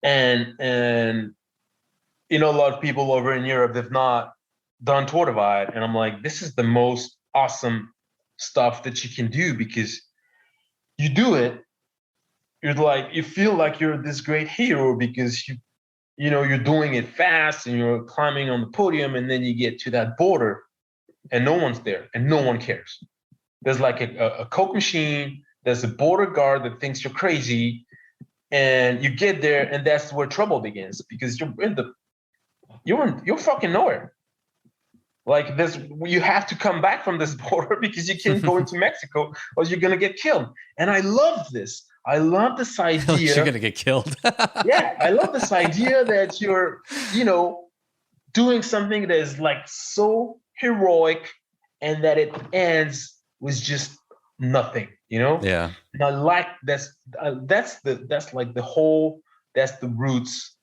And a lot of people over in Europe have not done Tour de Vibe. And I'm like, this is the most awesome stuff that you can do because you do it. You're like, you feel like you're this great hero because you're doing it fast and you're climbing on the podium, and then you get to that border and no one's there and no one cares. There's like a Coke machine, there's a border guard that thinks you're crazy, and you get there and that's where trouble begins because you're fucking nowhere. Like you have to come back from this border because you can't go into Mexico or you're gonna get killed. And I love this. I love this idea. You're gonna get killed. Yeah, I love this idea that you're, doing something that is like so heroic, and that it ends with just nothing. Yeah. And I like that's like that's the roots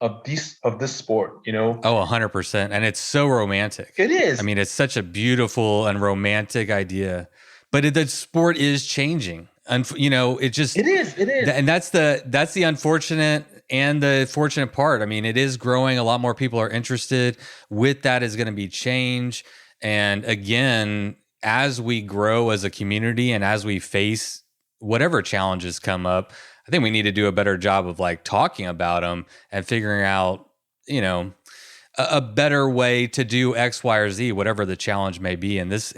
of this sport. Oh, 100%. And it's so romantic. It is. I mean, it's such a beautiful and romantic idea, but the sport is changing. And it is. And that's the unfortunate and the fortunate part. I mean, it is growing. A lot more people are interested. With that is going to be change. And again, as we grow as a community and as we face whatever challenges come up, I think we need to do a better job of like talking about them and figuring out, you know, a better way to do X, Y, or Z, whatever the challenge may be. In this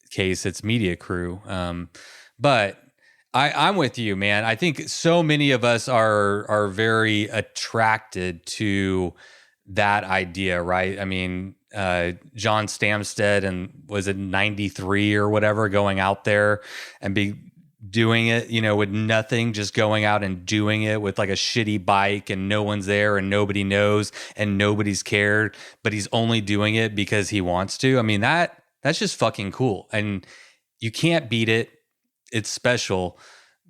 case, it's media crew. But I'm with you, man. I think so many of us are very attracted to that idea, right? I mean, John Stamstead, and was it 93 or whatever, going out there and be doing it, you know, with nothing, just going out and doing it with like a shitty bike and no one's there and nobody knows and nobody's cared, but he's only doing it because he wants to. I mean, that's just fucking cool. And you can't beat it. It's special,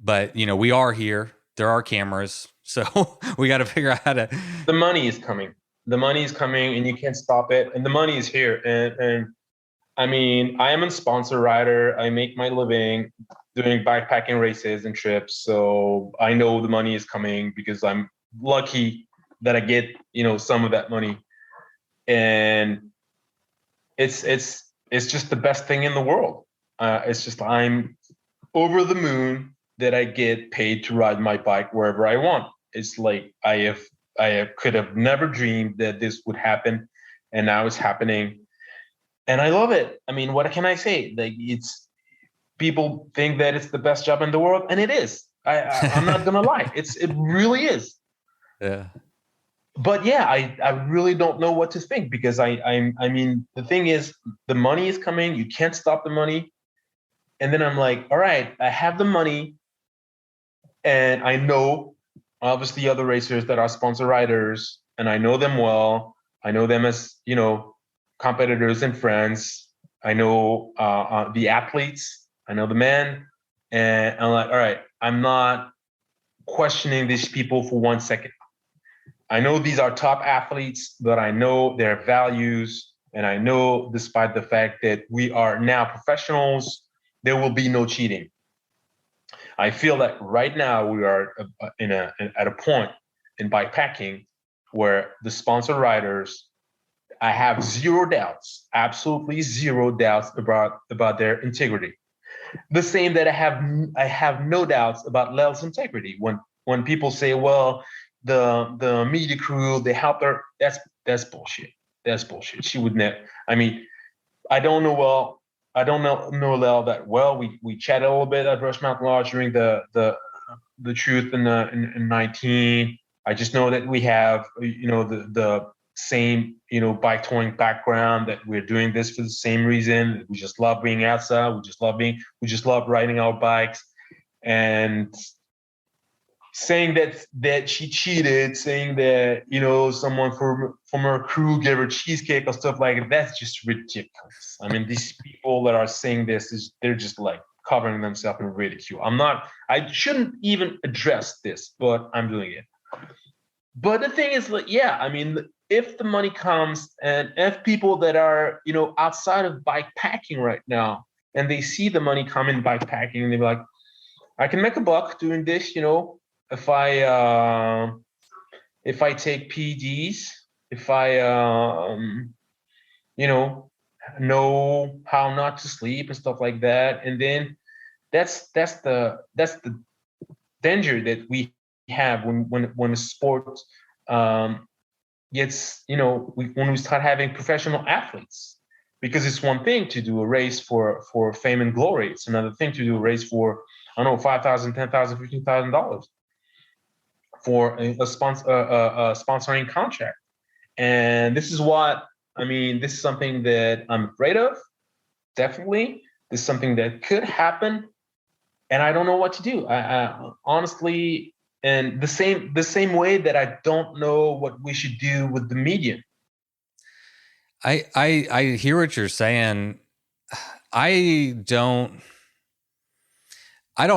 but you know, we are here. There are cameras. So we got to figure out how to. The money is coming. The money is coming and you can't stop it. And the money is here. And I mean, I am a sponsor rider. I make my living doing bikepacking races and trips. So I know the money is coming because I'm lucky that I get, you know, some of that money. And it's just the best thing in the world. It's just, I'm over the moon that I get paid to ride my bike wherever I want. It's like I could have never dreamed that this would happen, and now it's happening, and I love it. I mean, what can I say? Like, it's, people think that it's the best job in the world, and it is. I'm not gonna lie, it really is. Yeah. But yeah, I really don't know what to think, because I mean, the thing is, the money is coming. You can't stop the money. And then I'm like, all right, I have the money, and I know obviously other racers that are sponsor riders, and I know them well. I know them as, you know, competitors and friends. I know the athletes. I know the men, and I'm like, all right, I'm not questioning these people for 1 second. I know these are top athletes, but I know their values, and I know, despite the fact that we are now professionals, there will be no cheating. I feel that right now we are at a point in bikepacking where the sponsor riders, I have zero doubts, absolutely zero doubts about their integrity. The same that I have no doubts about Lael's integrity. When people say, well, the media crew, they help her, that's bullshit. That's bullshit. She would never. I mean, I don't know Lael that well. We chatted a little bit at Rush Mountain Lodge during the truth in 19. I just know that we have, you know, the same, you know, bike touring background, that we're doing this for the same reason. We just love being outside. We just love riding our bikes. And saying that she cheated, saying that, you know, someone from her crew gave her cheesecake or stuff like that, that's just ridiculous. I mean, these people that are saying this, they're just like covering themselves in ridicule. I shouldn't even address this, but I'm doing it. But the thing is, like, yeah, I mean, if the money comes, and if people that are, you know, outside of bike packing right now, and they see the money come in bike packing, and they're like, I can make a buck doing this, you know, if I take PEDs, if I you know how not to sleep and stuff like that, and then that's the danger that we have when a sport gets, you know, when we start having professional athletes. Because it's one thing to do a race for fame and glory. It's another thing to do a race for, I don't know, $5,000, $10,000, $15,000 for a sponsoring contract. And this is something that I'm afraid of. Definitely, this is something that could happen, and I don't know what to do. I honestly, and the same way that I don't know what we should do with the media. I hear what you're saying. I don't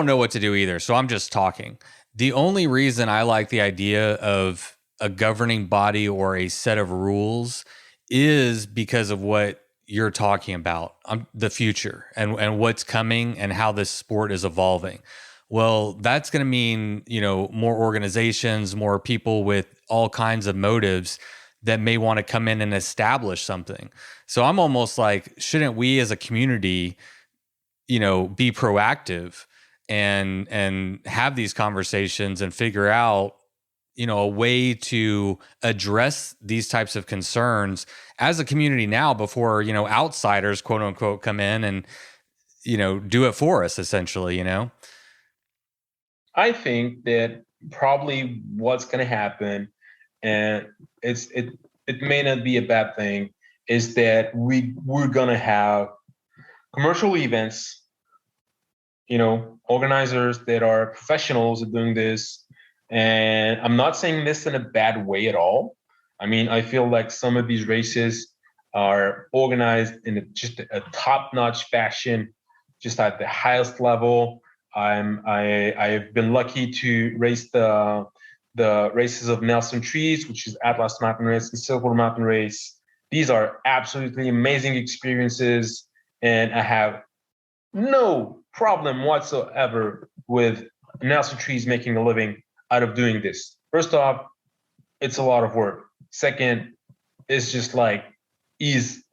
know what to do either, so I'm just talking. The only reason I like the idea of a governing body or a set of rules is because of what you're talking about, the future and what's coming and how this sport is evolving. Well, that's going to mean, you know, more organizations, more people with all kinds of motives that may want to come in and establish something. So I'm almost like, shouldn't we as a community, be proactive and have these conversations and figure out, a way to address these types of concerns as a community now before, outsiders, quote unquote, come in and, do it for us essentially, I think that probably what's going to happen, and it may not be a bad thing, is that we're going to have commercial events, organizers that are professionals at doing this. And I'm not saying this in a bad way at all. I mean, I feel like some of these races are organized in just a top-notch fashion, just at the highest level. I've been lucky to race the races of Nelson Trees, which is Atlas Mountain Race and Silver Mountain Race. These are absolutely amazing experiences, and I have no problem whatsoever with Nelson Trees making a living out of doing this. First off, it's a lot of work. Second, it's just like he's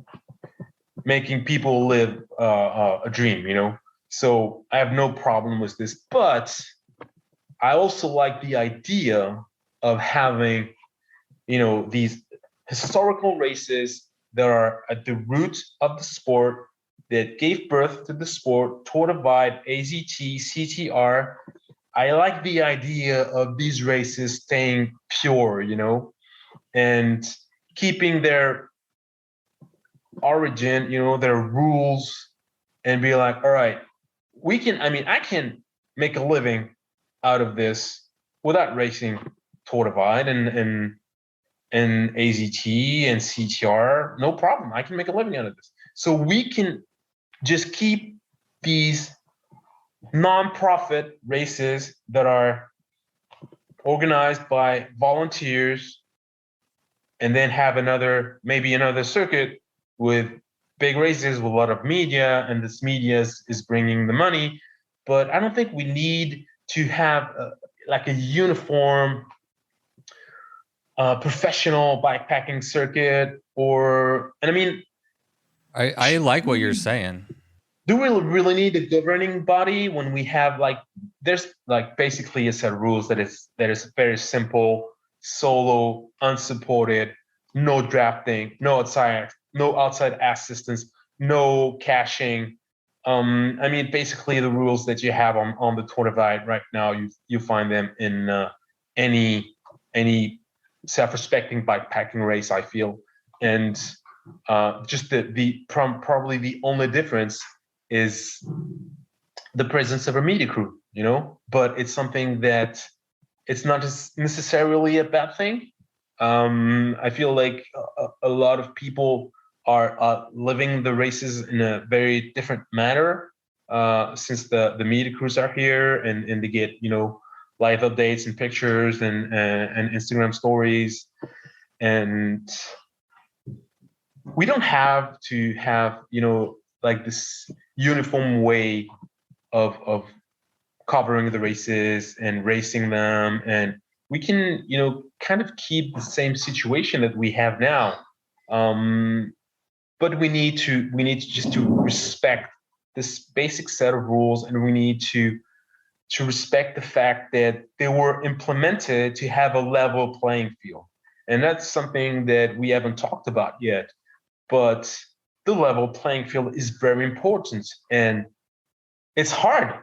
making people live a dream, So I have no problem with this, but I also like the idea of having, these historical races that are at the root of the sport, that gave birth to the sport: Tour Divide, AZT, CTR. I like the idea of these races staying pure, and keeping their origin, their rules, and be like, all right, I can make a living out of this without racing Tour Divide and AZT and CTR. No problem. I can make a living out of this. So we can just keep these non-profit races that are organized by volunteers, and then have maybe another circuit with big races with a lot of media, and this media is bringing the money. But I don't think we need to have like a uniform professional bikepacking circuit. I like what you're saying. Do we really need a governing body when we have there's basically a set of rules that is very simple: solo, unsupported, no drafting, no outside assistance, no caching. Basically the rules that you have on the Tour Divide right now, you find them in any self-respecting bikepacking race, I feel. And just probably the only difference is the presence of a media crew, but it's something that it's not necessarily a bad thing. I feel like a lot of people are living the races in a very different manner since the media crews are here, and they get live updates and pictures and Instagram stories, and we don't have to have this uniform way of covering the races and racing them, and we can kind of keep the same situation that we have now, but we need to just to respect this basic set of rules, and we need to respect the fact that they were implemented to have a level playing field. And that's something that we haven't talked about yet, but the level playing field is very important, and it's hard.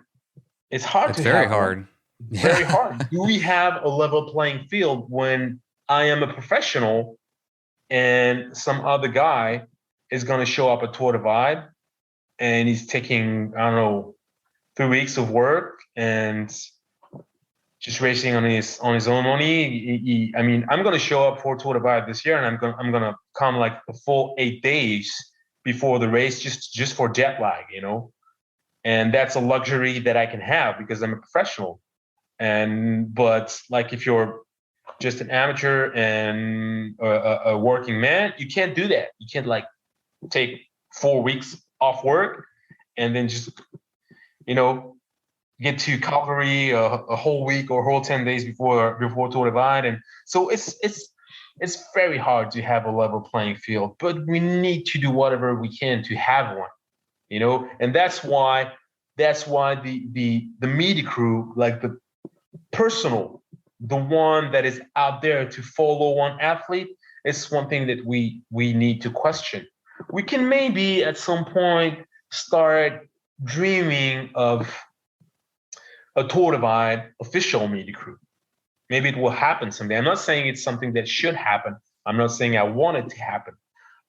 It's hard It's to very have hard. one. Very hard. Do we have a level playing field when I am a professional and some other guy is going to show up at Tour Divide and he's taking, I don't know, 3 weeks of work and just racing on his own money? I'm going to show up for Tour Divide this year, and I'm going to come like the full 8 days before the race just for jet lag, and that's a luxury that I can have because I'm a professional. But like if you're just an amateur and a working man, you can't do that. You can't take 4 weeks off work and then just get to Calgary a whole week or whole 10 days before Tour Divide. And so it's it's very hard to have a level playing field, but we need to do whatever we can to have one, and that's why the media crew, like the personal, the one that is out there to follow one athlete, is one thing that we need to question. We can maybe at some point start dreaming of a tour divide official media crew. Maybe it will happen someday. I'm not saying it's something that should happen. I'm not saying I want it to happen.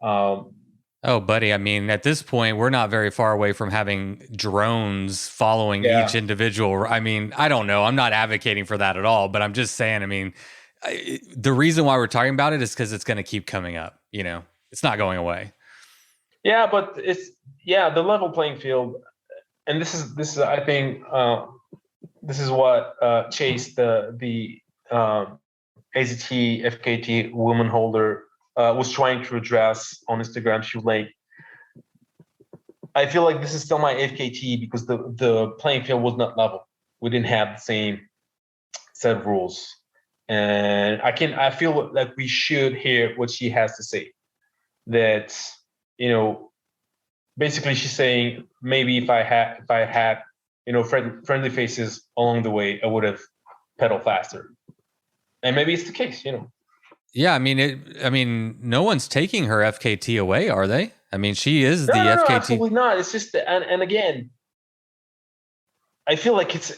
Oh, buddy, I mean, at this point, we're not very far away from having drones following Yeah. each individual. I mean, I don't know. I'm not advocating for that at all, but I'm just saying, I mean, the reason why we're talking about it is because it's going to keep coming up. It's not going away. Yeah, but the level playing field, and this is I think this is what Chase, the AZT FKT woman holder, was trying to address on Instagram. She was like, I feel like this is still my FKT because the playing field was not level. We didn't have the same set of rules, and I feel like we should hear what she has to say. That basically she's saying, maybe if I had friendly faces along the way, I would have pedaled faster, and maybe it's the case. Yeah, I mean, no one's taking her FKT away, are they? I mean, she is the No, FKT. absolutely not. It's just and again, I feel like it's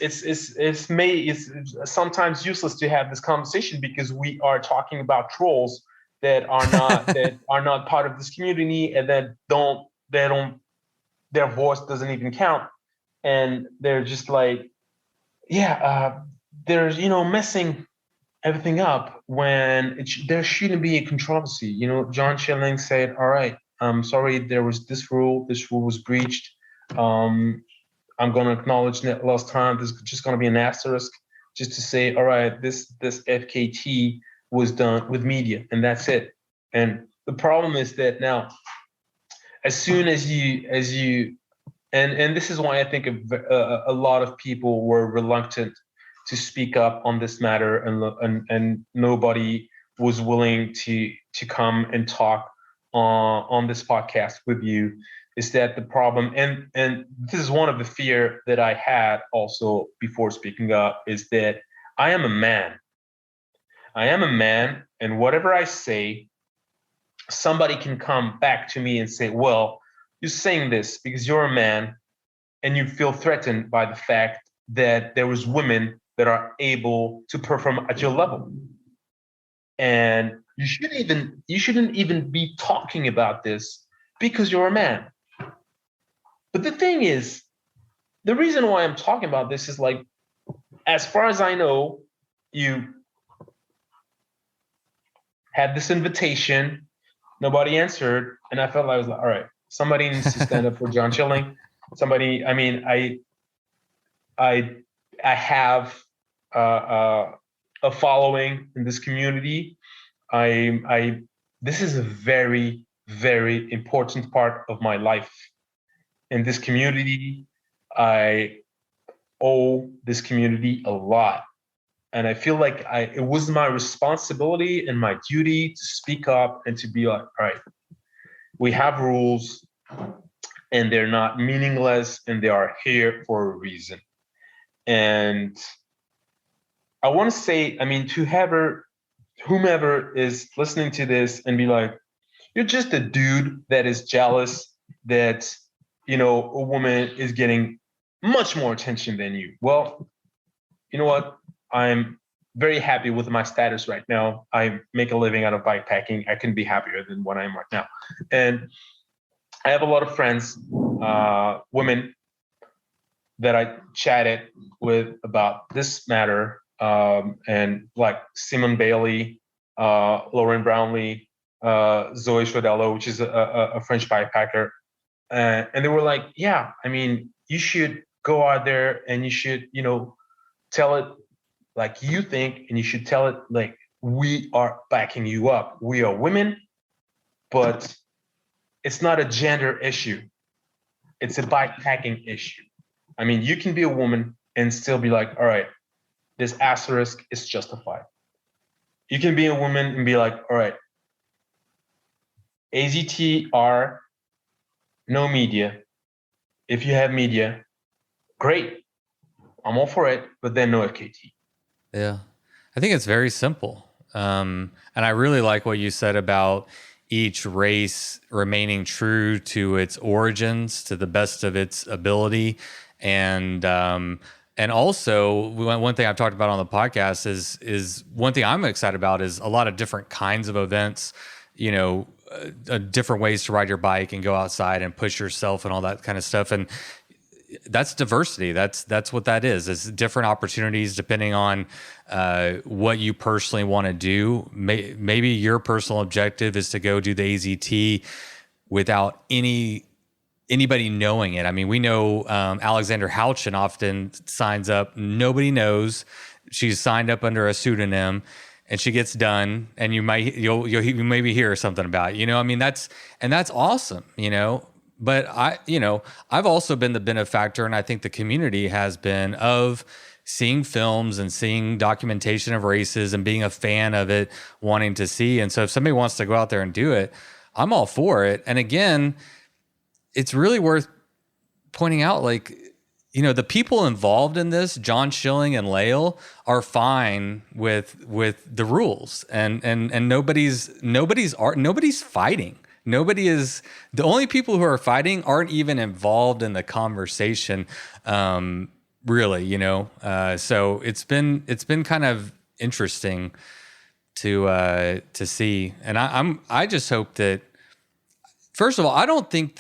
sometimes useless to have this conversation because we are talking about trolls that are not part of this community, and that their voice doesn't even count, and they're just like, they're messing everything up when there shouldn't be a controversy. John Schilling said, all right, I'm sorry, there was this rule was breached. I'm going to acknowledge that last time. There's just going to be an asterisk just to say, all right, this FKT was done with media, and that's it. And the problem is that now, as soon as you and this is why I think a lot of people were reluctant to speak up on this matter, and nobody was willing to come and talk on this podcast with you, is that the problem, and this is one of the fear that I had also before speaking up, is that I am a man. And whatever I say, somebody can come back to me and say, well, you're saying this because you're a man and you feel threatened by the fact that there was women that are able to perform at your level. And you shouldn't even be talking about this because you're a man. But the thing is, the reason why I'm talking about this is, like, as far as I know, you had this invitation, nobody answered, and I felt like I was like, all right, somebody needs to stand up for John Schilling. Somebody, I mean, I have a following in this community. This is a very, very important part of my life. In this community, I owe this community a lot. And I feel like it was my responsibility and my duty to speak up and to be like, all right, we have rules and they're not meaningless and they are here for a reason. And I want to say, I mean, to whomever is listening to this and be like, you're just a dude that is jealous that, a woman is getting much more attention than you. Well, you know what? I'm very happy with my status right now. I make a living out of bikepacking. I couldn't be happier than what I am right now. And I have a lot of friends, women, that I chatted with about this matter, and like Simone Bailey, Lauren Brownlee, Zoe Chodello, which is a French bikepacker. And they were like, yeah, I mean, you should go out there and you should, tell it like you think, and you should tell it like we are backing you up. We are women, but it's not a gender issue. It's a bikepacking issue. I mean, you can be a woman and still be like, all right, this asterisk is justified. You can be a woman and be like, all right, AZT no media. If you have media, great. I'm all for it, but then no FKT. Yeah. I think it's very simple. And I really like what you said about each race remaining true to its origins to the best of its ability. And also one thing I've talked about on the podcast is one thing I'm excited about is a lot of different kinds of events, you know, different ways to ride your bike and go outside and push yourself and all that kind of stuff. And that's diversity. That's what that is. It's different opportunities depending on what you personally want to do. Maybe your personal objective is to go do the AZT without anybody knowing it. I mean, we know Alexander Houchin often signs up. Nobody knows. She's signed up under a pseudonym, and she gets done, and you maybe hear something about it. You know, I mean, that's awesome. You know. But I've also been the benefactor, and I think the community has been, of seeing films and seeing documentation of races and being a fan of it, wanting to see. And so if somebody wants to go out there and do it, I'm all for it. And again, it's really worth pointing out, like, you know, the people involved in this, John Schilling and Lael, are fine with the rules, and nobody's fighting. Nobody is. The only people who are fighting aren't even involved in the conversation, really. You know, so it's been kind of interesting to see, and I just hope that, first of all, I don't think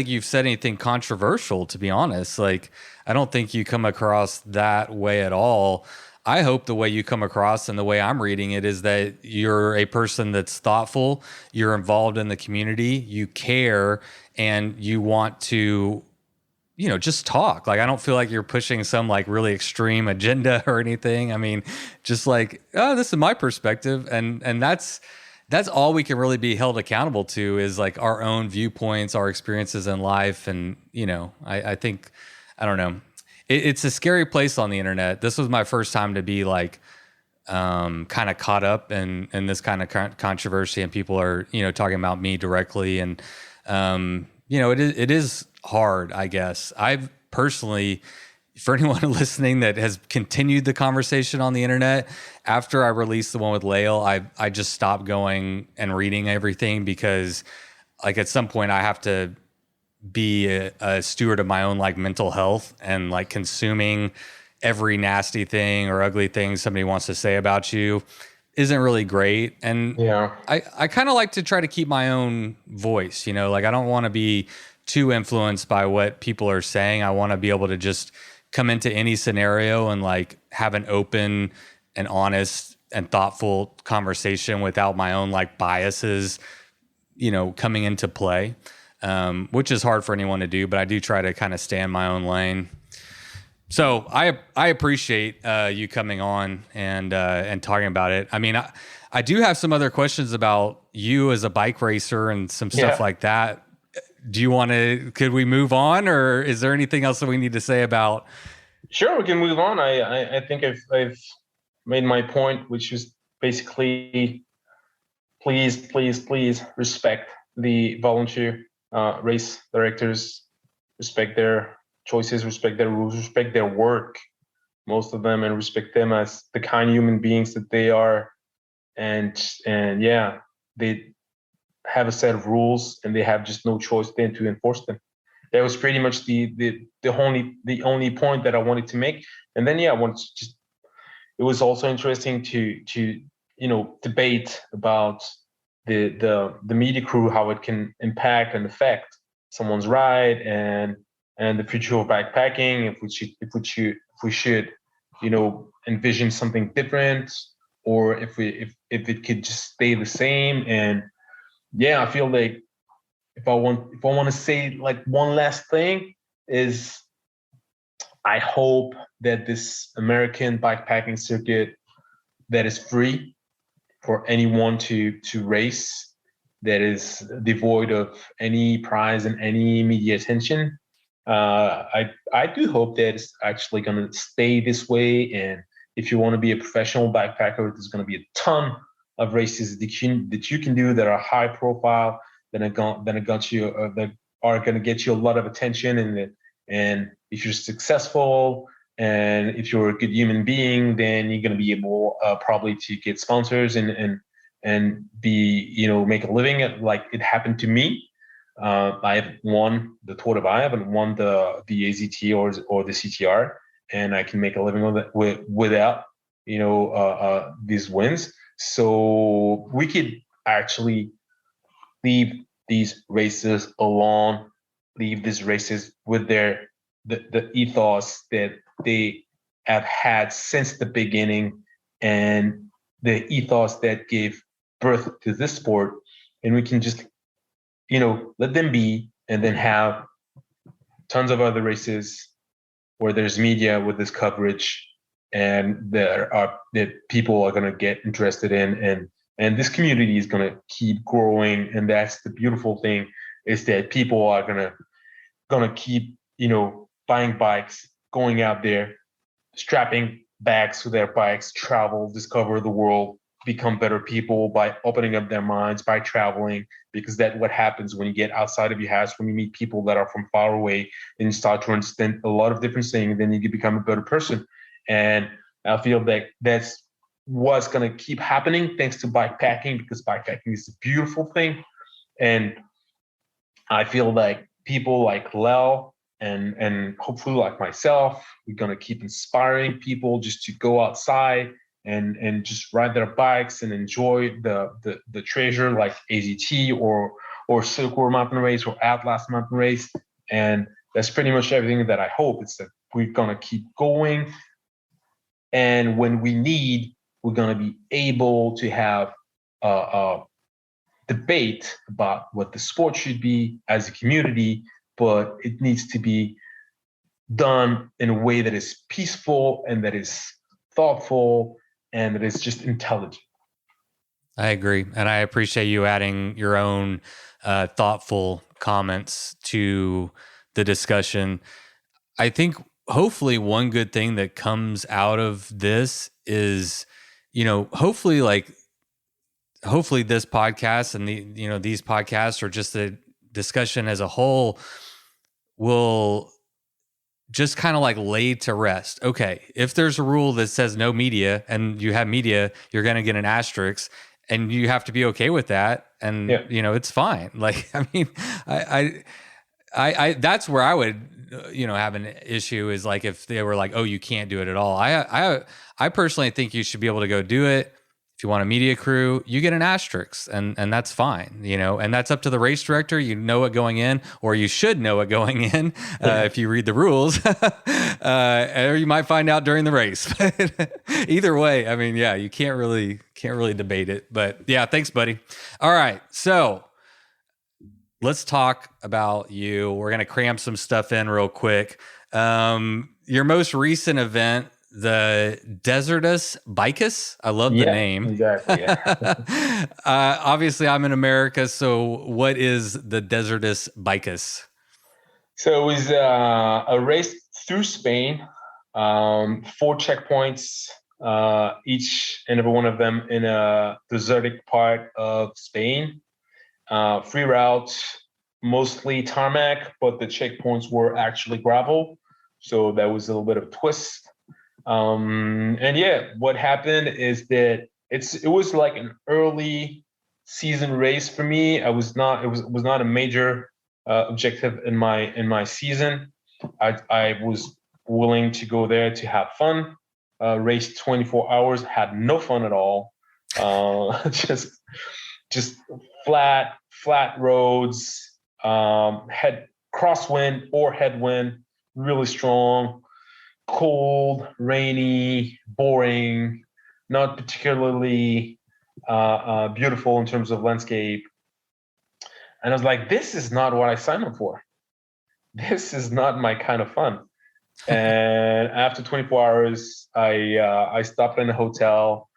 you've said anything controversial, to be honest. Like, I don't think you come across that way at all. I hope the way you come across and the way I'm reading it is that you're a person that's thoughtful, you're involved in the community, you care, and you want to, you know, just talk. Like, I don't feel like you're pushing some like really extreme agenda or anything. I mean, just like, oh, this is my perspective. And that's all we can really be held accountable to, is like our own viewpoints, our experiences in life. And, you know, I think, I don't know. It's a scary place on the internet. This was my first time to be like kind of caught up in this kind of controversy, and people are, you know, talking about me directly. And, you know, it is hard, I guess. I've personally, for anyone listening that has continued the conversation on the internet, after I released the one with Lael, I just stopped going and reading everything, because like at some point I have to be a steward of my own like mental health, and like consuming every nasty thing or ugly thing somebody wants to say about you isn't really great. And Yeah. I kind of like to try to keep my own voice, you know, like I don't want to be too influenced by what people are saying. I want to be able to just come into any scenario and like have an open and honest and thoughtful conversation without my own like biases, you know, coming into play. Which is hard for anyone to do, but I do try to kind of stay in my own lane. So I appreciate you coming on and talking about it. I mean, I do have some other questions about you as a bike racer and some stuff like that. Do you want to? Could we move on, or is there anything else that we need to say about? Sure, we can move on. I think I've made my point, which is basically, please respect the volunteer race directors, respect their choices, respect their rules, respect their work, most of them, and respect them as the kind human beings that they are. And yeah, they have a set of rules, and they have just no choice then to enforce them. That was pretty much the only point that I wanted to make. And then yeah, I wanted to just, it was also interesting to you know, debate about the media crew, how it can impact and affect someone's ride, and the future of backpacking, if we should, you know, envision something different, or if it could just stay the same. And yeah, I feel like if I want to say like one last thing, is I hope that this American bikepacking circuit that is free for anyone to race, that is devoid of any prize and any media attention. I do hope that it's actually going to stay this way, and if you want to be a professional backpacker, there's going to be a ton of races that you can do that are high profile, that are going to get you a lot of attention, and if you're successful and if you're a good human being, then you're going to be able probably to get sponsors and be, make a living like it happened to me. I haven't won the Tour de Bahia, I haven't won the AZT or the CTR, and I can make a living without these wins. So we could actually leave these races alone, leave these races with the ethos that they have had since the beginning, and the ethos that gave birth to this sport, and we can just let them be, and then have tons of other races where there's media with this coverage, and that people are going to get interested in, and this community is going to keep growing. And that's the beautiful thing, is that people are going to keep buying bikes, going out there, strapping bags to their bikes, travel, discover the world, become better people by opening up their minds, by traveling, because that's what happens when you get outside of your house, when you meet people that are from far away, and you start to understand a lot of different things, then you can become a better person. And I feel that that's what's going to keep happening thanks to bikepacking, because bikepacking is a beautiful thing. And I feel like people like Lael and hopefully like myself, we're going to keep inspiring people just to go outside and just ride their bikes and enjoy the treasure like AZT or Silkworm Mountain Race or Atlas Mountain Race. And that's pretty much everything that I hope. It's that we're going to keep going. And when we need, we're going to be able to have a debate about what the sport should be as a community, but it needs to be done in a way that is peaceful and that is thoughtful and that is just intelligent. I agree. And I appreciate you adding your own thoughtful comments to the discussion. I think hopefully one good thing that comes out of this is, hopefully this podcast and these podcasts, or just the discussion as a whole, will just kind of like lay to rest. Okay, if there's a rule that says no media and you have media, you're going to get an asterisk, and you have to be okay with that. And it's fine. Like, I mean, I that's where I would, have an issue, is like if they were like, oh, you can't do it at all. I personally think you should be able to go do it. If you want a media crew, you get an asterisk, and that's fine, and that's up to the race director. You know it going in, or you should know it going in if you read the rules, or you might find out during the race. Either way, I mean, yeah, you can't really debate it. But yeah, thanks, buddy. All right, so let's talk about you. We're gonna cram some stuff in real quick. Your most recent event, the Desertus Bicus. I love the name. Exactly. Yeah. Obviously, I'm in America, so what is the Desertus Bicus? So it was a race through Spain, 4 checkpoints, each and every one of them in a desertic part of Spain. Free route, mostly tarmac, but the checkpoints were actually gravel, so that was a little bit of a twist. And yeah, what happened is that it was like an early season race for me. It was not a major objective in my season. I was willing to go there to have fun. Race 24 hours, had no fun at all. Just flat roads, had crosswind or headwind, really strong. Cold, rainy, boring, not particularly beautiful in terms of landscape. And I was like, this is not what I signed up for. This is not my kind of fun. And after 24 hours, I stopped in a hotel,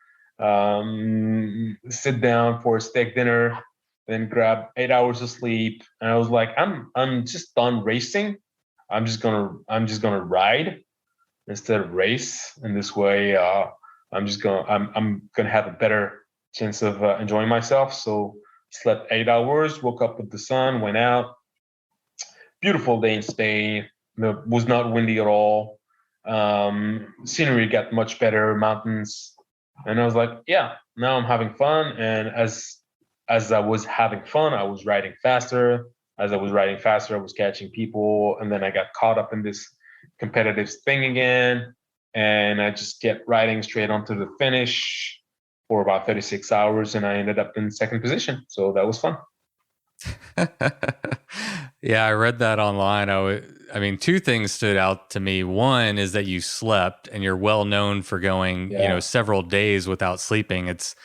sit down for a steak dinner, then grab 8 hours of sleep. And I was like, I'm just done racing. I'm just gonna ride. instead of race. And this way, I'm gonna have a better chance of enjoying myself. So slept 8 hours, woke up with the sun, went out. Beautiful day in Spain. It was not windy at all. Scenery got much better, mountains, and I was like, yeah, now I'm having fun. And as I was having fun, I was riding faster. As I was riding faster, I was catching people, and then I got caught up in this competitive thing again, and I just kept riding straight onto the finish for about 36 hours, and I ended up in second position. So that was fun. Yeah, I read that online. I mean, two things stood out to me. One is that you slept, and you're well known for going, Yeah. several days without sleeping. It's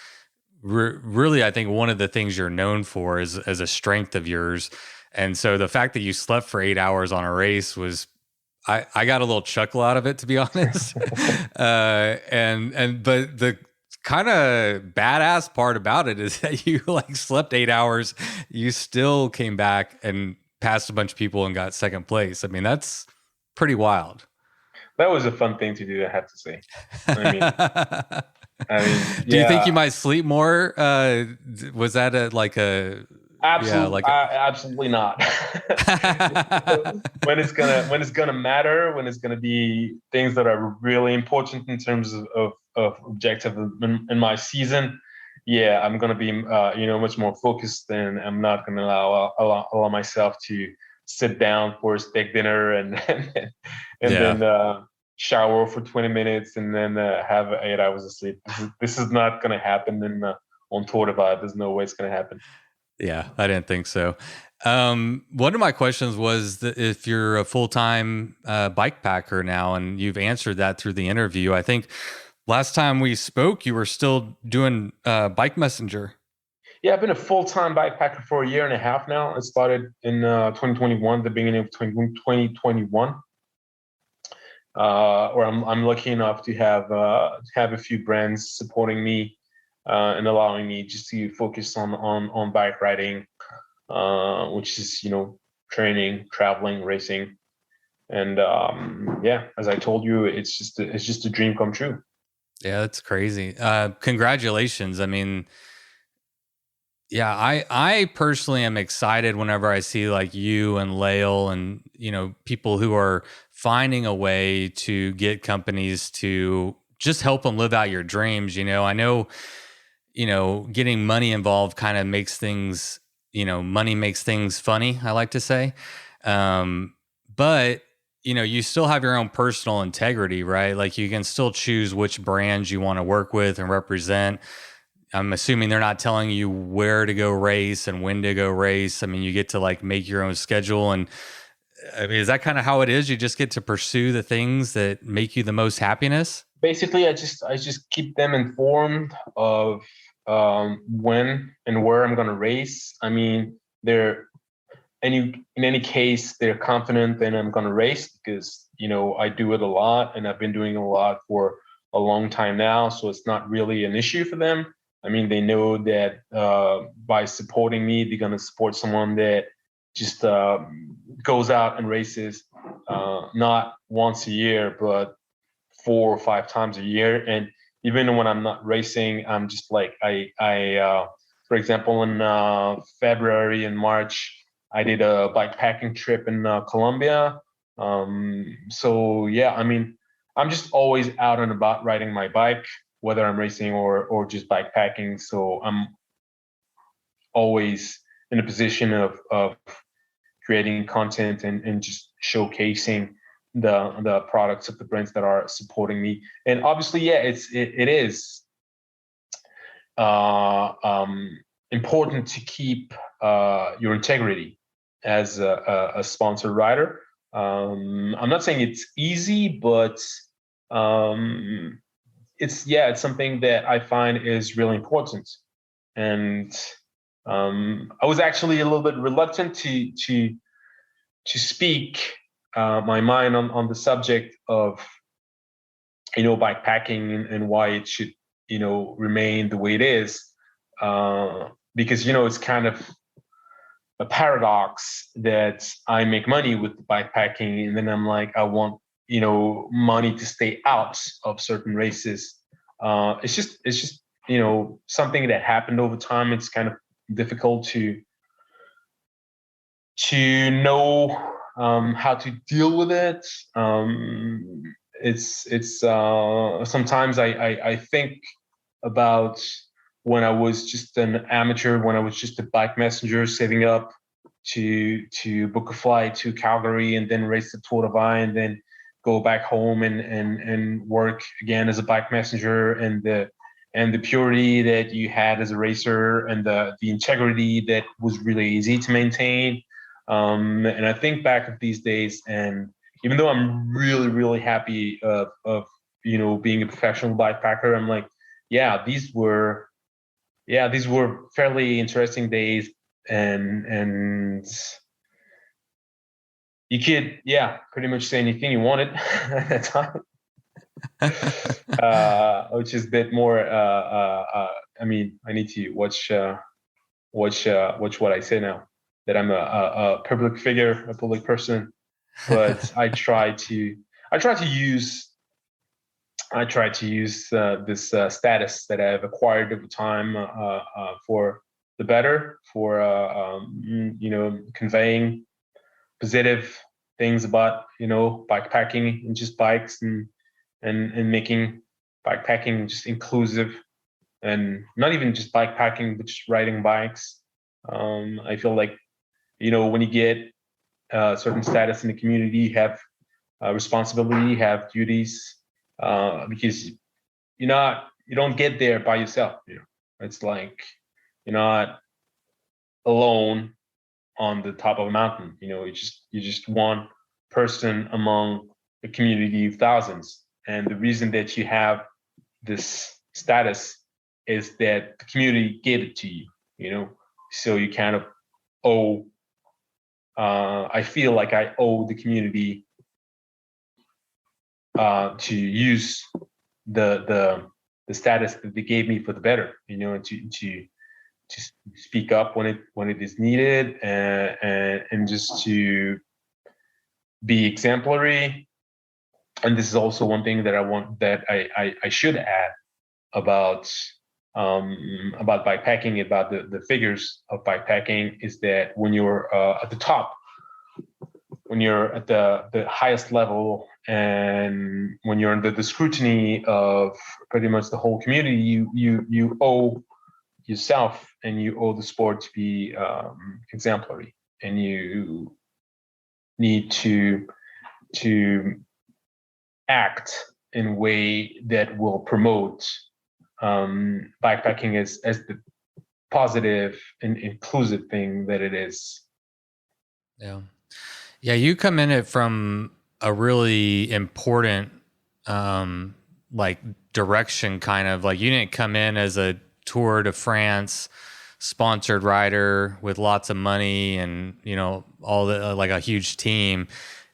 really, I think, one of the things you're known for is as a strength of yours. And so the fact that you slept for 8 hours on a race was, I got a little chuckle out of it, to be honest. But the kind of badass part about it is that you like slept 8 hours, you still came back and passed a bunch of people and got second place. I mean, that's pretty wild. That was a fun thing to do, I have to say. Do you think you Yeah. might sleep more? Was that Absolutely not. When it's gonna matter, when it's gonna be things that are really important in terms of objective in my season, yeah, I'm gonna be much more focused, and I'm not gonna allow myself to sit down for a steak dinner and then shower for 20 minutes and then have 8 hours of sleep. This is not gonna happen on Tour de Vibe. There's no way it's gonna happen. Yeah, I didn't think so. One of my questions was that if you're a full-time bike packer now, and you've answered that through the interview. I think last time we spoke, you were still doing Bike Messenger. Yeah, I've been a full-time bike packer for a year and a half now. It started in 2021, the beginning of 2021, where I'm lucky enough to have a few brands supporting me and allowing me just to focus on bike riding, which is training, traveling, racing, and as I told you, it's just a dream come true. Yeah, that's crazy. Congratulations. I mean, yeah, I personally am excited whenever I see like you and Lael and people who are finding a way to get companies to just help them live out your dreams. I know getting money involved kind of makes things, money makes things funny, I like to say. But you still have your own personal integrity, right? Like you can still choose which brands you want to work with and represent. I'm assuming they're not telling you where to go race and when to go race. I mean, you get to like make your own schedule. And I mean, is that kind of how it is? You just get to pursue the things that make you the most happiness? Basically, I just keep them informed of when and where I'm going to race. I mean, in any case, they're confident that I'm going to race because I do it a lot and I've been doing it a lot for a long time now. So it's not really an issue for them. I mean, they know that by supporting me, they're going to support someone that just goes out and races not once a year, but 4 or 5 times a year. And even when I'm not racing, I'm just like for example, in February and March, I did a bike packing trip in Colombia. So yeah, I mean, I'm just always out and about riding my bike, whether I'm racing or just bike packing. So I'm always in a position of creating content and just showcasing the products of the brands that are supporting me. And obviously, yeah, it is important to keep your integrity as a sponsored rider. I'm not saying it's easy, but it's something that I find is really important. And I was actually a little bit reluctant to speak my mind on the subject of bike packing and why it should remain the way it is, because it's kind of a paradox that I make money with the bike packing, and then I'm like, I want money to stay out of certain races. It's just something that happened over time. It's kind of difficult to know how to deal with it. It's sometimes I think about when I was just an amateur, when I was just a bike messenger, saving up to book a flight to Calgary and then race the Tour de Vine and then go back home and work again as a bike messenger, and the purity that you had as a racer, and the integrity that was really easy to maintain. And I think back of these days, and even though I'm really, really happy of being a professional bikepacker, I'm like, these were fairly interesting days, and you could pretty much say anything you wanted at that time. Which is a bit more. I mean, I need to watch what I say now, that I'm a public figure, a public person. But I try to use this status that I've acquired over time for the better, for conveying positive things about bikepacking and just bikes, and making bikepacking just inclusive, and not even just bikepacking but just riding bikes. I feel like when you get a certain status in the community, you have responsibility, you have duties, because you don't get there by yourself. It's like you're not alone on the top of a mountain. You're just one person among a community of thousands. And the reason that you have this status is that the community gave it to you. So you kind of owe. I feel like I owe the community to use the status that they gave me for the better. And to speak up when it is needed, and just to be exemplary. And this is also one thing that I should add about bikepacking, about the figures of bikepacking, is that when you're at the top, when you're at the highest level, and when you're under the scrutiny of pretty much the whole community, you owe yourself and you owe the sport to be exemplary, and you need to act in a way that will promote bikepacking as the positive and inclusive thing that it is. Yeah, you come in it from a really important direction, kind of like you didn't come in as a Tour de France sponsored rider with lots of money and all the like a huge team.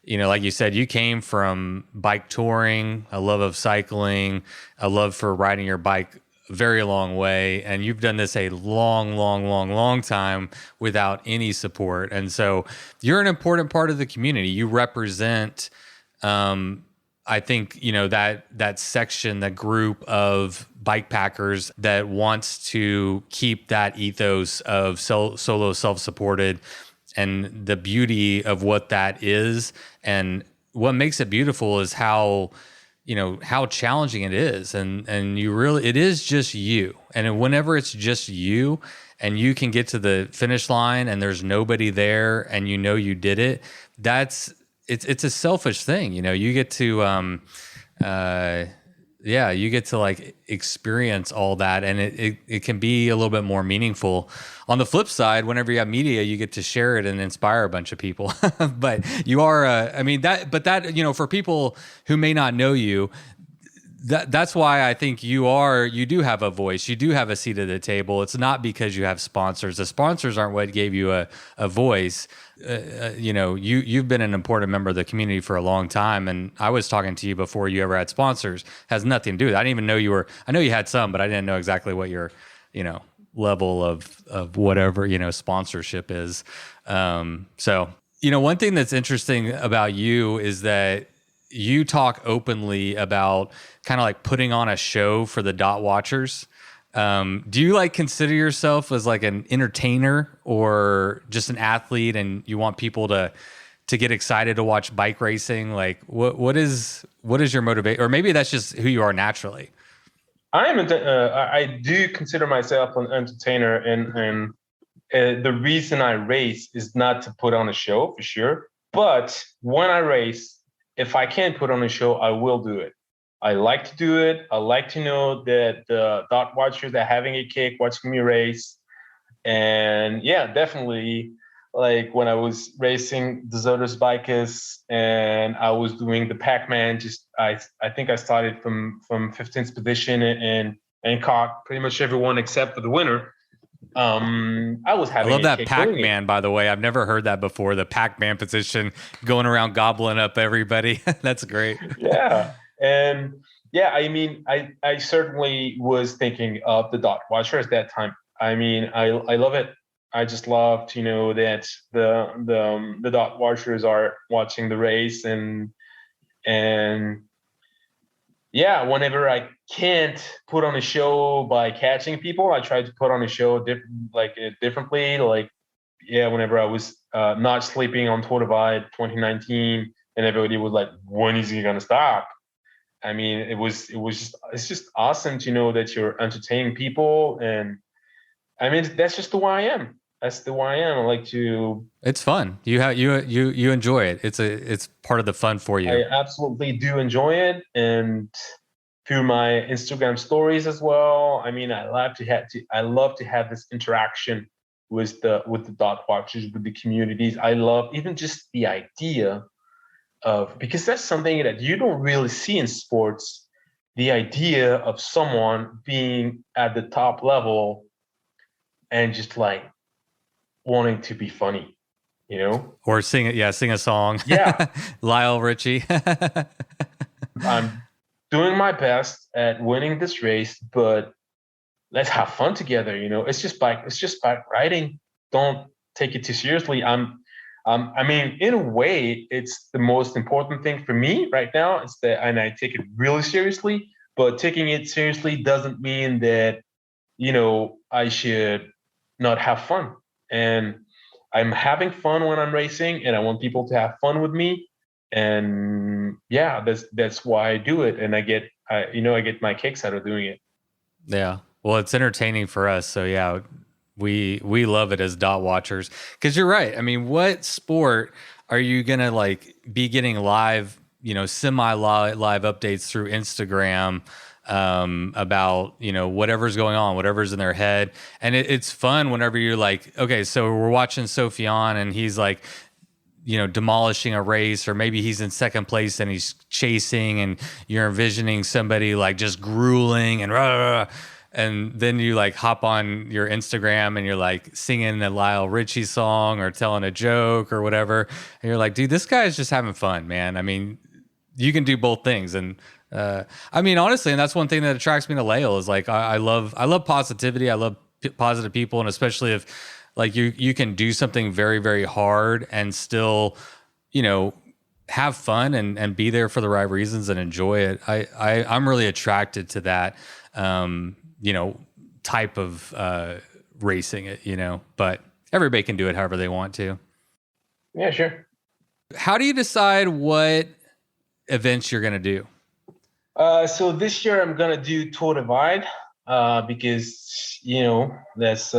Like you said, you came from bike touring, a love of cycling, a love for riding your bike a very long way, and you've done this a long time without any support. And so you're an important part of the community. You represent I think that section, that group of bike packers that wants to keep that ethos of solo self-supported, and the beauty of what that is. And what makes it beautiful is how challenging it is, and it is just you. And whenever it's just you and you can get to the finish line and there's nobody there and you did it, it's a selfish thing. You get to you get to like experience all that, and it can be a little bit more meaningful. On the flip side, whenever you have media, you get to share it and inspire a bunch of people. But you are, for people who may not know you, that's why I think you do have a voice. You do have a seat at the table. It's not because you have sponsors. The sponsors aren't what gave you a voice. You've been an important member of the community for a long time. And I was talking to you before you ever had sponsors. Has nothing to do with it. I didn't even know I know you had some, but I didn't know exactly what your, level of whatever, sponsorship is. So, one thing that's interesting about you is that, you talk openly about kind of like putting on a show for the dot watchers. Do you like consider yourself as like an entertainer or just an athlete, and you want people to get excited to watch bike racing? Like what is your motivation? Or maybe that's just who you are naturally. I do consider myself an entertainer, and the reason I race is not to put on a show for sure. But when I race, if I can put on a show, I will do it. I like to do it. I like to know that the dot watchers are having a kick watching me race. And yeah, definitely. Like when I was racing the Zotas bikers and I was doing the Pac-Man, I think I started from 15th position and caught pretty much everyone except for the winner. I was I having love a that kick doing it. Pac-Man, by the way. I've never heard that before. The Pac-Man position, going around gobbling up everybody. That's great. Yeah. And yeah, I mean, I certainly was thinking of the dot watcher at that time. I mean, I love it. I just love to know that the dot watchers are watching the race, and yeah, whenever I can't put on a show by catching people, I try to put on a show differently. Like yeah, whenever I was not sleeping on Tour Divide 2019, and everybody was like, "When is he gonna stop?" I mean, it's just awesome to know that you're entertaining people, and I mean that's just the way I am. That's the way I am. I like to. It's fun. You enjoy it. It's part of the fun for you. I absolutely do enjoy it, and through my Instagram stories as well. I mean, I love to have this interaction with the dot watchers, with the communities. I love even just the idea of, because that's something that you don't really see in sports, the idea of someone being at the top level and just like wanting to be funny, you know? Or sing it. Yeah. Sing a song. Yeah. Lyle Richie. I'm doing my best at winning this race, but let's have fun together. You know, it's just bike riding. Don't take it too seriously. I mean, in a way, it's the most important thing for me right now. It's that, and I take it really seriously. But taking it seriously doesn't mean that, you know, I should not have fun. And I'm having fun when I'm racing, and I want people to have fun with me. And yeah, that's why I do it, and I get my kicks out of doing it. Yeah. Well, it's entertaining for us. So yeah, we love it as dot watchers. Cause you're right. I mean, what sport are you gonna like be getting live, semi live updates through Instagram about, whatever's going on, whatever's in their head. And it's fun whenever you're like, okay, so we're watching Sofiane and he's like, demolishing a race, or maybe he's in second place and he's chasing, and you're envisioning somebody like just grueling and rah, rah, rah. And then you like hop on your Instagram and you're like singing a Lyle Richie song or telling a joke or whatever. And you're like, dude, this guy is just having fun, man. I mean, you can do both things. And I mean, honestly, and that's one thing that attracts me to Lael is like, I love positivity. I love positive people. And especially if like you can do something very, very hard and still, have fun and be there for the right reasons and enjoy it. I'm really attracted to that, type of racing it, but everybody can do it however they want to. Yeah, sure. How do you decide what events you're going to do? So this year I'm going to do Tour Divide because, that's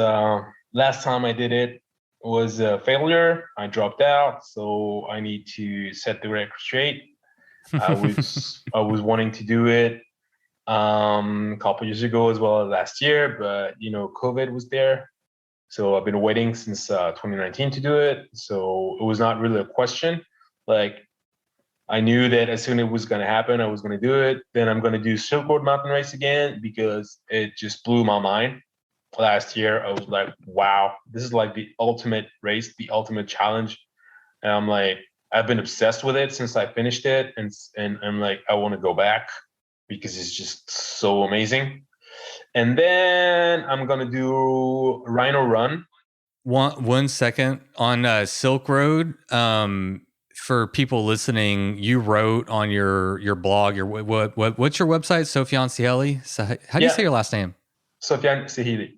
last time I did it was a failure. I dropped out, so I need to set the record straight. I was wanting to do it a couple years ago as well as last year, but COVID was there, so I've been waiting since 2019 to do it. So it was not really a question. Like I knew that as soon as it was going to happen, I was going to do it. Then I'm going to do Silk Road Mountain Race again because it just blew my mind. Last year, I was like, wow, this is like the ultimate race, the ultimate challenge. And I'm like, I've been obsessed with it since I finished it. And I'm like, I want to go back because it's just so amazing. And then I'm going to do Rhino Run. One second on Silk Road. for people listening, you wrote on your blog, what's your website? Sofiane Sehili. So how do you say your last name? Sofiane Sehili.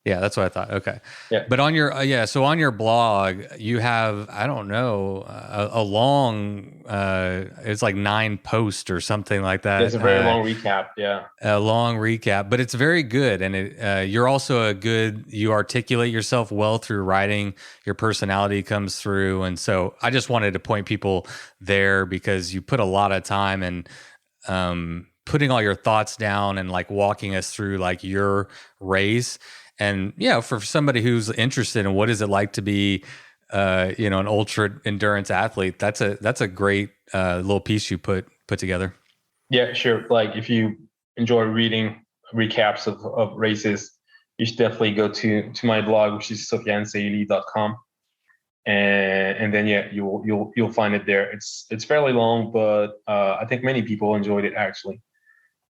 Yeah, that's what I thought. Okay. Yeah. But on your, so on your blog, you have, I don't know, a long, it's like 9 posts or something like that. There's a very long recap. Yeah. A long recap, but it's very good. And you're also you articulate yourself well through writing. Your personality comes through. And so I just wanted to point people there because you put a lot of time and, putting all your thoughts down and like walking us through like your race. And yeah, for somebody who's interested in what is it like to be, an ultra endurance athlete, that's a great little piece you put together. Yeah, sure. Like if you enjoy reading recaps of races, you should definitely go to my blog, which is sofianesehili.com. And then you'll find it there. It's fairly long, but I think many people enjoyed it actually.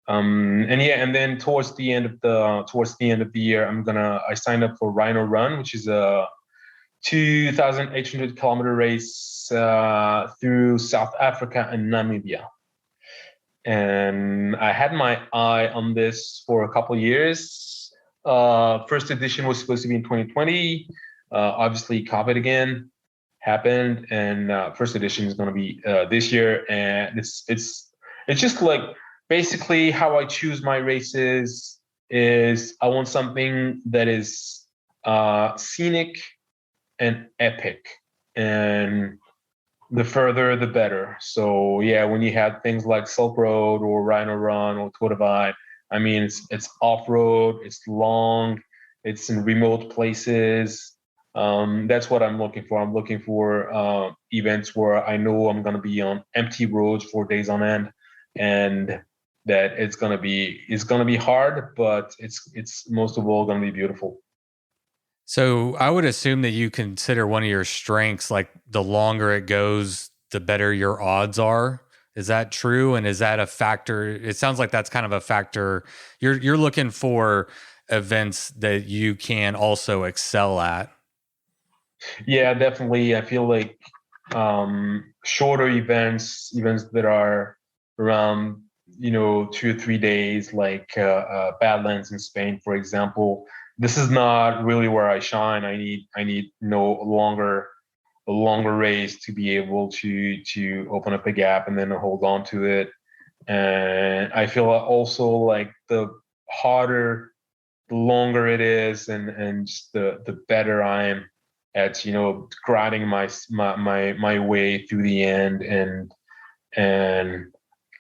And then towards the end of the year, I signed up for Rhino Run, which is a 2,800 kilometer race through South Africa and Namibia. And I had my eye on this for a couple of years. First edition was supposed to be in 2020. Obviously, COVID again happened, and first edition is going to be this year. And it's just like basically how I choose my races is I want something that is scenic and epic, and the further the better. So yeah, when you have things like Silk Road or Rhino Run or Tour Divide, I mean it's off road, it's long, it's in remote places. That's what I'm looking for. I'm looking for events where I know I'm going to be on empty roads for days on end, and that it's going to be hard, but it's most of all going to be beautiful. So I would assume that you consider one of your strengths, like the longer it goes, the better your odds are. Is that true? And is that a factor? It sounds like that's kind of a factor. You're looking for events that you can also excel at. Yeah, definitely. I feel like shorter events that are around 2 or 3 days, like Badlands in Spain, for example. This is not really where I shine. I need a longer race to be able to open up a gap and then hold on to it. And I feel also like the harder, the longer it is, and just the better I am at grinding my way through the end, and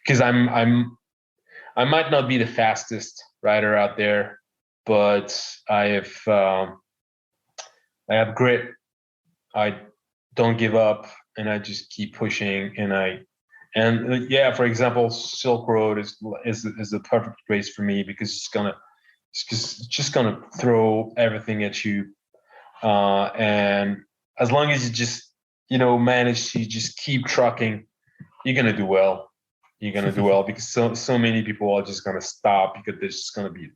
because I might not be the fastest rider out there, but I have grit. I don't give up, and I just keep pushing. And yeah, for example, Silk Road is the perfect race for me because it's just gonna throw everything at you, and as long as you just manage to just keep trucking, you're gonna do well. You're gonna do well because so many people are just gonna stop because they're just gonna be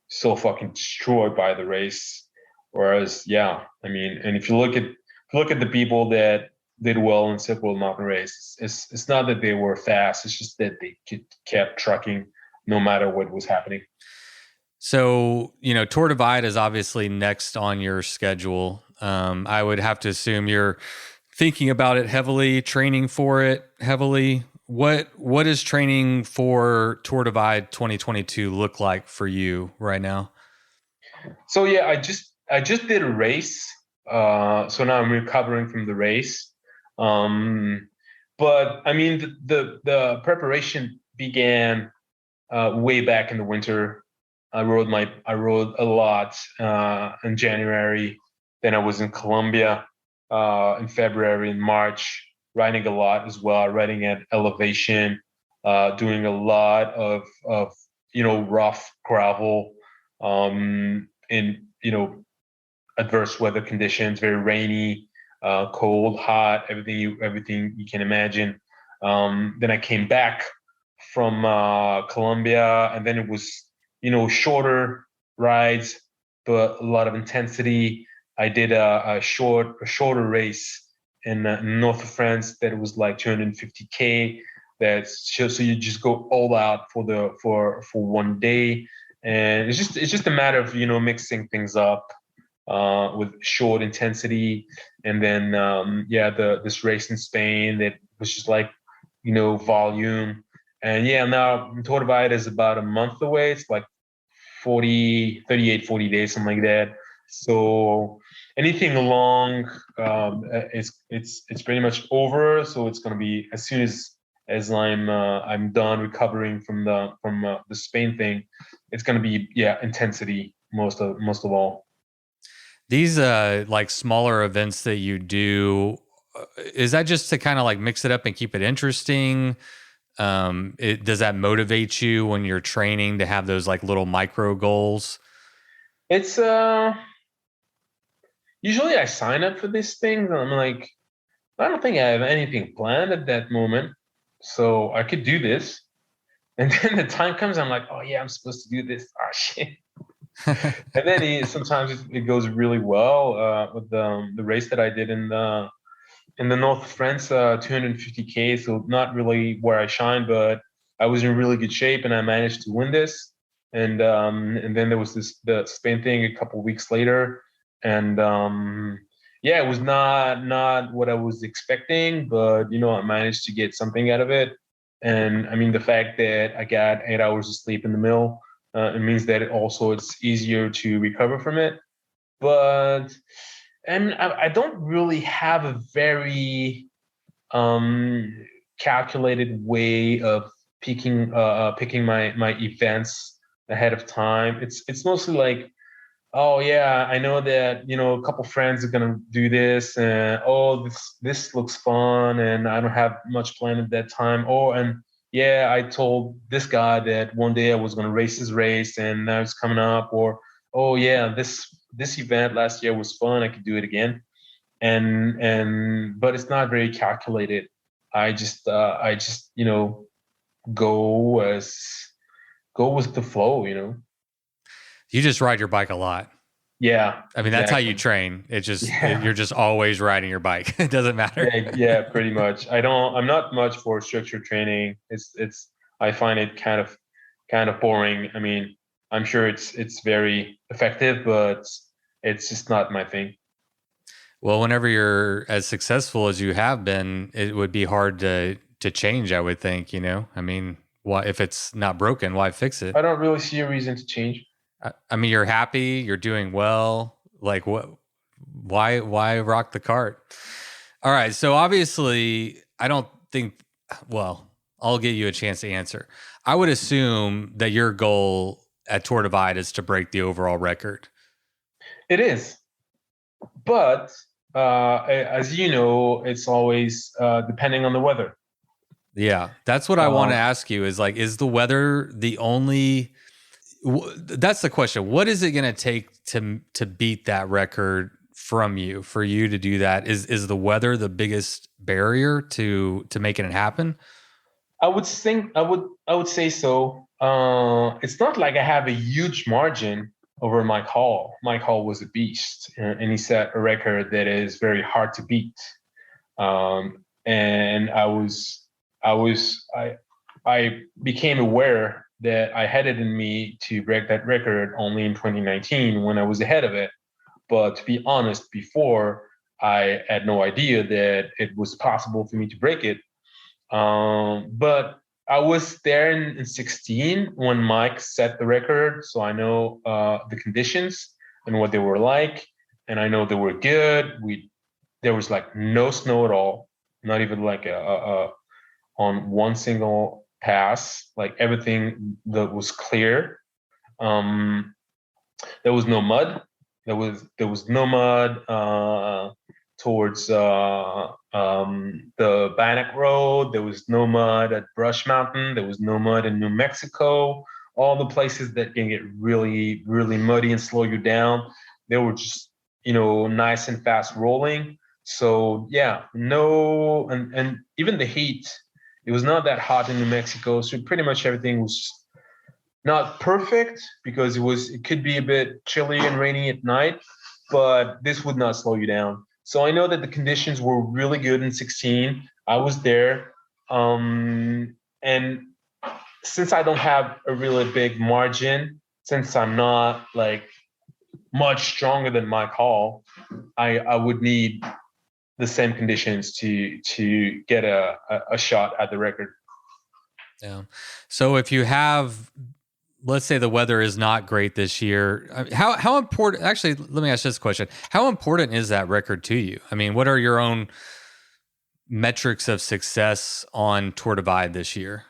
so fucking destroyed by the race. Whereas, yeah, I mean, and if you look at the people that did well in Silk Road Mountain Race, it's not that they were fast; it's just that they kept trucking no matter what was happening. So, Tour Divide is obviously next on your schedule. I would have to assume you're thinking about it heavily, training for it heavily. What does training for Tour Divide 2022 look like for you right now? So yeah, I just did a race. So now I'm recovering from the race. But I mean, the preparation began way back in the winter. I rode a lot in January. Then I was in Colombia in February and March, riding a lot as well, riding at elevation, doing a lot of rough gravel in adverse weather conditions, very rainy, cold, hot, everything you can imagine. Then I came back from Colombia, and then it was shorter rides, but a lot of intensity. I did a shorter race in north of France that was like 250K. That's just, so you just go all out for one day, and it's just a matter of mixing things up with short intensity, and then this race in Spain that was just like volume, and now Tour Divide is about a month away. It's like 40 days, something like that. So anything long, it's pretty much over. So it's going to be as soon as I'm done recovering from the Spain thing. It's going to be intensity most of all. These like smaller events that you do, is that just to kind of like mix it up and keep it interesting? Does that motivate you when you're training to have those like little micro goals? It's usually I sign up for these things and I'm like, I don't think I have anything planned at that moment, so I could do this. And then the time comes, I'm like, oh yeah, I'm supposed to do this. Oh shit. And then sometimes it goes really well with the race that I did in the north of France, 250K. So not really where I shine, but I was in really good shape and I managed to win this. And then there was the Spain thing a couple of weeks later, and it was not what I was expecting, but I managed to get something out of it. And I mean, the fact that I got 8 hours of sleep in the middle, it means that it's easier to recover from it. But and I don't really have a very calculated way of picking my events ahead of time. It's mostly like, oh yeah, I know that a couple friends are gonna do this, and oh this looks fun, and I don't have much planned at that time. Oh, and yeah, I told this guy that one day I was gonna race his race, and now it's coming up. Or oh yeah, this event last year was fun, I could do it again. And but it's not very calculated. I just go as go with the flow. You just ride your bike a lot. Yeah, I mean, that's how you train. It just you're just always riding your bike. It doesn't matter. Yeah, pretty much. I'm not much for structured training. I find it kind of boring. I mean, I'm sure it's very effective, but it's just not my thing. Well, whenever you're as successful as you have been, it would be hard to change, I would think, I mean, why, if it's not broken, why fix it? I don't really see a reason to change. I mean, you're happy, you're doing well. Like what? Why rock the cart? All right. So obviously, I don't think. Well, I'll give you a chance to answer. I would assume that your goal at Tour Divide is to break the overall record. It is, but as you know, it's always depending on the weather. Yeah, that's what I want to ask you. Is like, is the weather the only? That's the question. What is it going to take to beat that record from you, for you to do that? Is the weather the biggest barrier to making it happen? I would say so. It's not like I have a huge margin over Mike Hall. Mike Hall was a beast, and he set a record that is very hard to beat. And I became aware that I had it in me to break that record only in 2019 when I was ahead of it. But to be honest, before, I had no idea that it was possible for me to break it. But I was there in 16 when Mike set the record, so I know the conditions and what they were like, and I know they were good. There was like no snow at all, not even like on one single pass. Like everything that was clear. There was no mud. There was no mud towards the Bannock Road. There was no mud at Brush Mountain. There was no mud in New Mexico. All the places that can get really, really muddy and slow you down, they were just nice and fast rolling. So yeah, no, and even the heat, it was not that hot in New Mexico. So pretty much everything was not perfect because it could be a bit chilly and rainy at night, but this would not slow you down. So I know that the conditions were really good in 16. I was there. And since I don't have a really big margin, since I'm not like much stronger than Mike Hall, I would need the same conditions to get a shot at the record. Yeah. So if you have, let's say the weather is not great this year, how important, actually, let me ask this question. How important is that record to you? I mean, what are your own metrics of success on Tour Divide this year?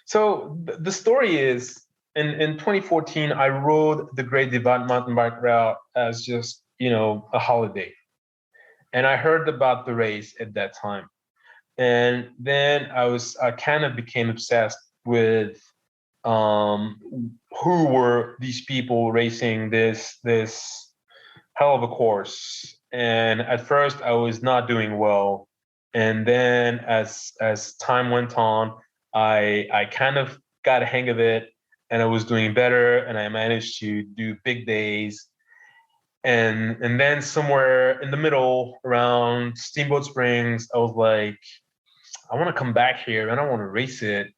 So the story is, in 2014, I rode the Great Divide mountain bike route as just, a holiday. And I heard about the race at that time. And then I kind of became obsessed with who were these people racing this hell of a course. And at first I was not doing well. And then as time went on, I kind of got a hang of it, and I was doing better, and I managed to do big days. And then somewhere in the middle around Steamboat Springs, I was like, I want to come back here and I want to race it.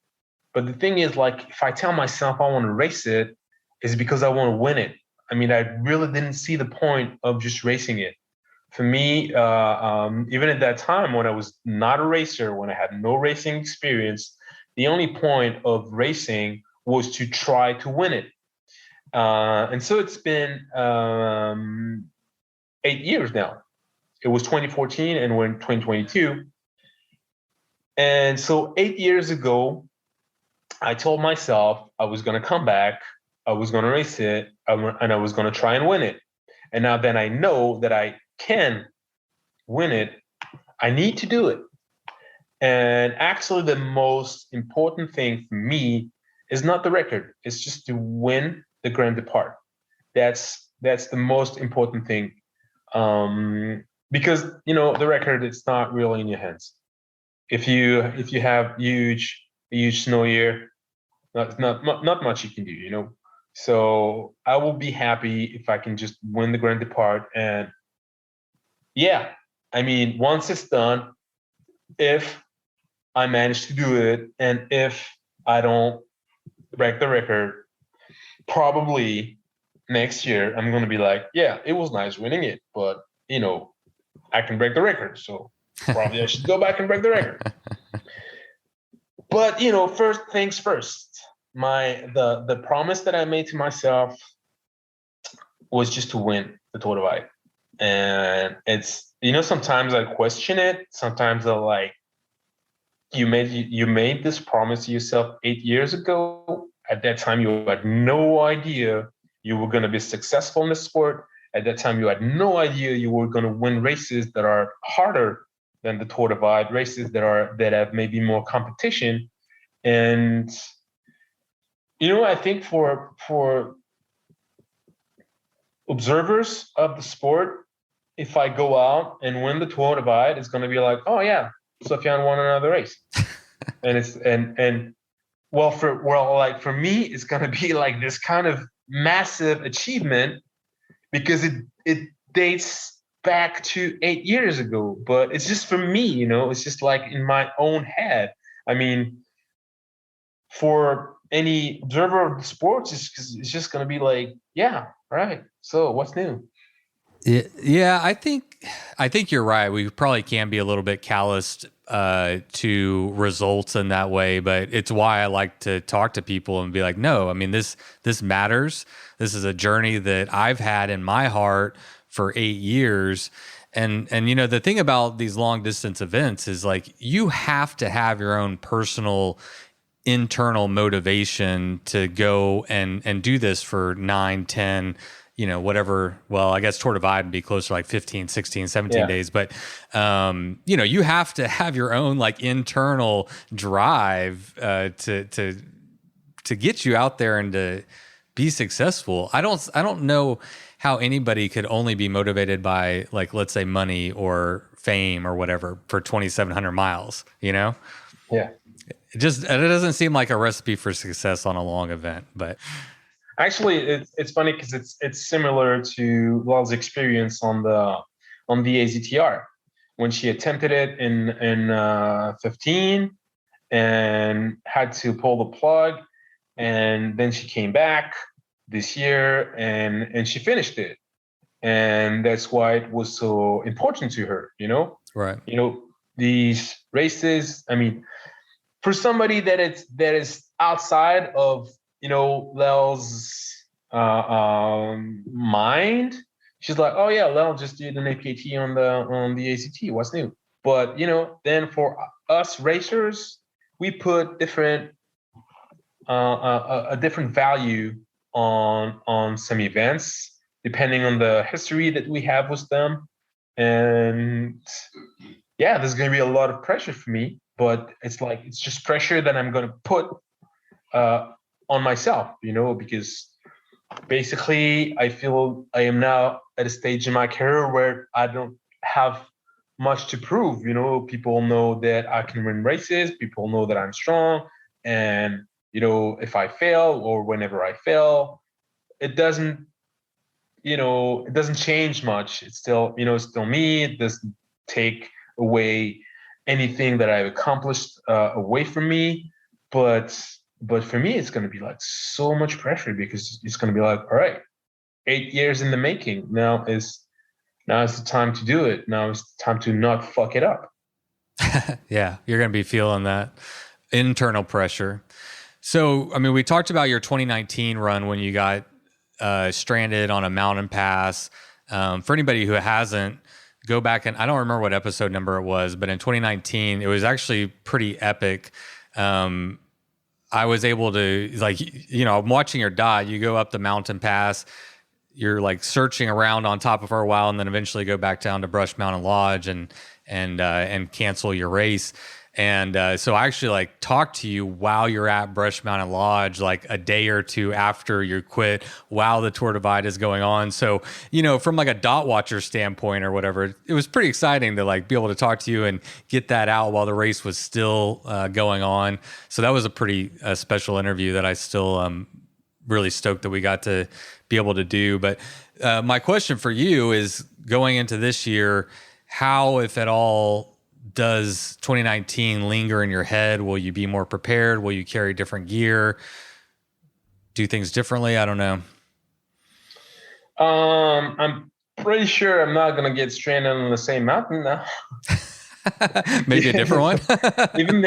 But the thing is, like, if I tell myself I want to race it, it's because I want to win it. I mean, I really didn't see the point of just racing it. For me, even at that time when I was not a racer, when I had no racing experience, the only point of racing was to try to win it. And so it's been 8 years now. It was 2014 and we're in 2022. And so 8 years ago, I told myself I was going to come back, I was going to race it, and I was going to try and win it. And now that I know that I can win it, I need to do it. And actually, the most important thing for me is not the record. It's just to win the Grand Depart. That's the most important thing. Because the record, it's not really in your hands. If you have huge snow year, not much you can do. So I will be happy if I can just win the Grand Depart. And yeah, I mean, once it's done, if I manage to do it, and if I don't break the record, probably next year I'm going to be like, yeah, it was nice winning it, but I can break the record, so probably I should go back and break the record. But first things first. The promise that I made to myself was just to win the Tour Divide. And it's sometimes I question it. Sometimes I like, you made this promise to yourself 8 years ago. At that time, you had no idea you were going to be successful in the sport. At that time, you had no idea you were going to win races that are harder than the Tour Divide, races that have maybe more competition. And I think for observers of the sport, if I go out and win the Tour Divide, it's going to be like, oh yeah, Sofiane won another race. And it's for me, it's going to be like this kind of massive achievement, because it dates back to 8 years ago. But it's just for me, it's just like in my own head. I mean, for any observer of the sports, it's just going to be like, yeah, right. So what's new? Yeah, I think you're right. We probably can be a little bit calloused to results in that way, but it's why I like to talk to people and be like, no, I mean, this matters. This is a journey that I've had in my heart for 8 years. And the thing about these long distance events is, like, you have to have your own personal internal motivation to go and do this for 9, 10, whatever. Well, I guess Tour Divide would be closer to like 15, 16, 17 days. But, you have to have your own like internal drive to get you out there and to be successful. I don't know how anybody could only be motivated by, like, let's say money or fame or whatever for 2,700 miles, Yeah. It doesn't seem like a recipe for success on a long event. But actually, it's funny because it's similar to Lael's experience on on the AZTR when she attempted it in 15 and had to pull the plug, and then she came back this year and she finished it, and that's why it was so important to her. Right. These races. I mean, for somebody that is outside of Lael's mind, she's like, oh yeah, Lael just did an APAT on the ACT. What's new? But then for us racers, we put a different value on some events depending on the history that we have with them, and yeah, there's going to be a lot of pressure for me, but it's just pressure that I'm going to put on myself, because basically I feel I am now at a stage in my career where I don't have much to prove. People know that I can win races, people know that I'm strong, and if I fail or whenever I fail, it doesn't change much. It's still still me. It doesn't take away anything that I've accomplished away from me, but for me it's going to be like so much pressure, because it's going to be like, all right, 8 years in the making. Now is the time to do it. Now is the time to not fuck it up. Yeah, you're going to be feeling that internal pressure. So, I mean, we talked about your 2019 run when you got stranded on a mountain pass. For anybody who hasn't, go back and I don't remember what episode number it was, but in 2019, it was actually pretty epic. I was able to, like, I'm watching your dot. You go up the mountain pass, you're like searching around on top of for a while, and then eventually go back down to Brush Mountain Lodge and cancel your race. And so I actually like talked to you while you're at Brush Mountain Lodge, like a day or two after you quit, while the Tour Divide is going on. So, from like a dot watcher standpoint or whatever, it was pretty exciting to like be able to talk to you and get that out while the race was still going on. So that was a pretty special interview that I still really stoked that we got to be able to do. But my question for you is, going into this year, how, if at all, does 2019 linger in your head? Will you be more prepared? Will you carry different gear? Do things differently? I don't know. I'm pretty sure I'm not gonna get stranded on the same mountain now. Maybe a different one. even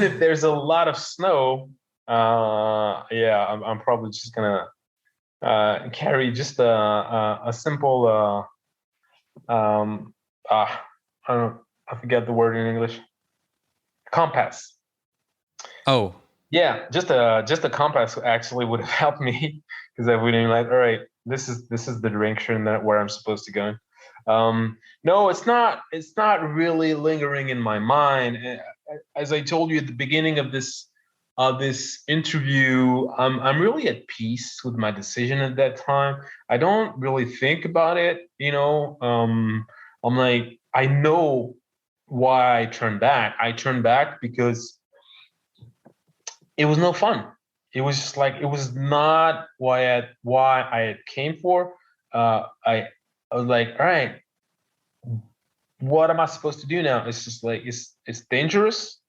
if there's a lot of snow, I'm probably just gonna carry just a simple I don't. I forget the word in English. Compass. Oh. Yeah, just a compass actually would have helped me, because I would have been like, all right, this is the direction where I'm supposed to go. No, it's not really lingering in my mind. As I told you at the beginning of this interview, I'm really at peace with my decision at that time. I don't really think about it. I'm like, I know why I turned back. I turned back because it was no fun. It was just like, it was not why I had came for. I was like, all right, what am I supposed to do now? It's just like, it's dangerous.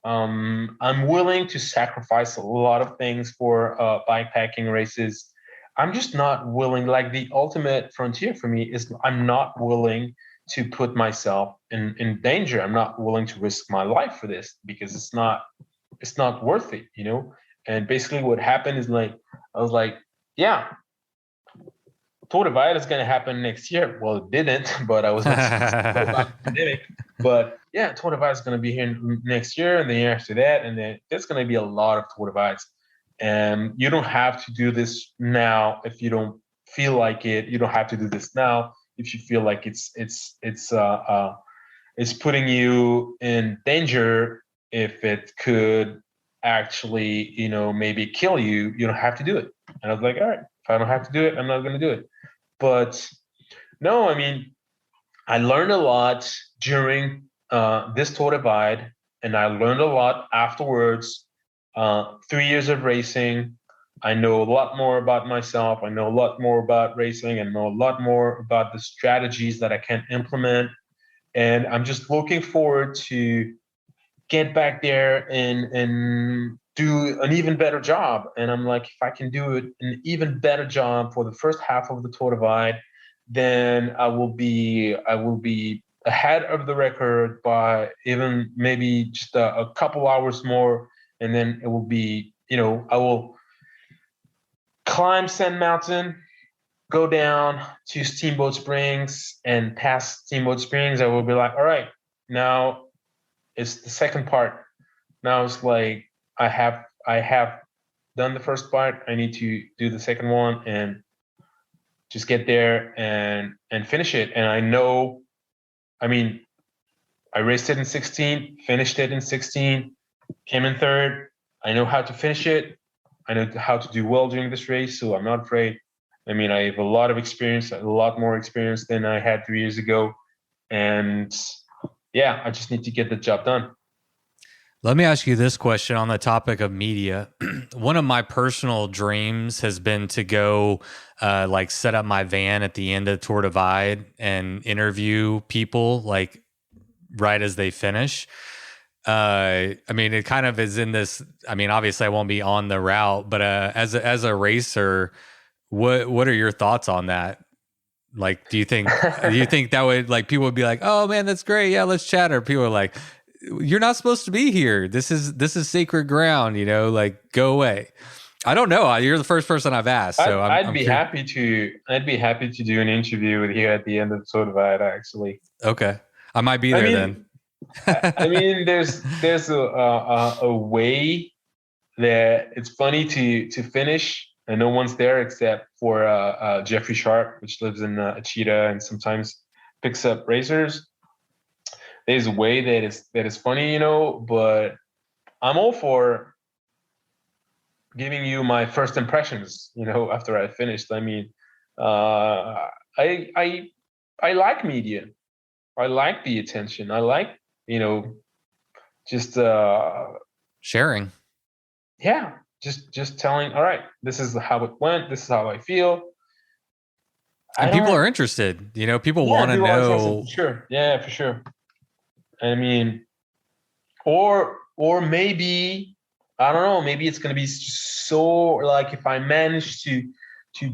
I'm willing to sacrifice a lot of things for bikepacking races. I'm just not willing. Like, the ultimate frontier for me is, I'm not willing to put myself in danger. I'm not willing to risk my life for this, because it's not worth it, And basically what happened is, like, I was like, yeah, Tour Divide is going to happen next year. Well, it didn't, but I was not supposed to know about the pandemic. But yeah, Tour Divide is going to be here next year, and the year after that, and then there's going to be a lot of Tour Divides. And you don't have to do this now if you don't feel like it. You don't have to do this now if you feel like it's putting you in danger. If it could actually, maybe kill you, you don't have to do it. And I was like, all right, if I don't have to do it, I'm not going to do it. But no, I mean, I learned a lot during this Tour Divide, and I learned a lot afterwards. 3 years of racing, I know a lot more about myself. I know a lot more about racing. I know a lot more about the strategies that I can implement. And I'm just looking forward to get back there and do an even better job. And I'm like, if I can do an even better job for the first half of the Tour Divide, then I will be ahead of the record by even maybe just a couple hours more. And then it will be, I will climb Sand Mountain, go down to Steamboat Springs, and past Steamboat Springs, I will be like, all right, now it's the second part. Now it's like I have done the first part. I need to do the second one and just get there and finish it. And I know, I mean, I raced it in 16, finished it in 16, came in third. I know how to finish it. I know how to do well during this race, so I'm not afraid. I mean, I have a lot of experience, a lot more experience than I had 3 years ago. And yeah, I just need to get the job done. Let me ask you this question on the topic of media. One of my personal dreams has been to go like set up my van at the end of Tour Divide and interview people like right as they finish. I mean, it kind of is in this. I mean, obviously, I won't be on the route, but as a racer, what are your thoughts on that? Like, do you think that would like people would be like, oh man, that's great, yeah, let's chat, or people are like, you're not supposed to be here. This is sacred ground, like go away. I don't know. You're the first person I've asked, so I'd be happy to do an interview with you at the end of Tour Divide, actually. Okay, I might be there then. I mean, there's a way that it's funny to finish and no one's there except for Jeffrey Sharp, which lives in Achita and sometimes picks up racers. There's a way that is funny, but I'm all for giving you my first impressions, after I finished. I mean, I like media. I like the attention. I like, just sharing. Yeah, just telling, all right, this is how it went. This is how I feel. And people are interested. People want to know. For sure. Yeah, for sure. I mean, or maybe, I don't know, maybe it's going to be so like if I manage to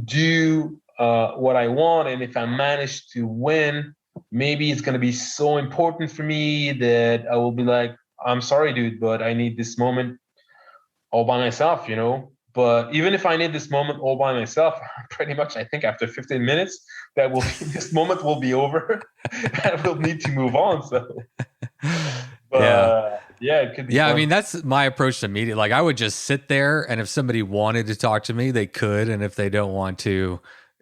do what I want, and if I manage to win, maybe it's going to be so important for me that I will be like, I'm sorry, dude, but I need this moment all by myself, But even if I need this moment all by myself, pretty much, I think after 15 minutes, this moment will be over, and we'll need to move on. So, yeah, it could be. Yeah, fun. I mean, that's my approach to media. Like, I would just sit there, and if somebody wanted to talk to me, they could, and if they don't want to,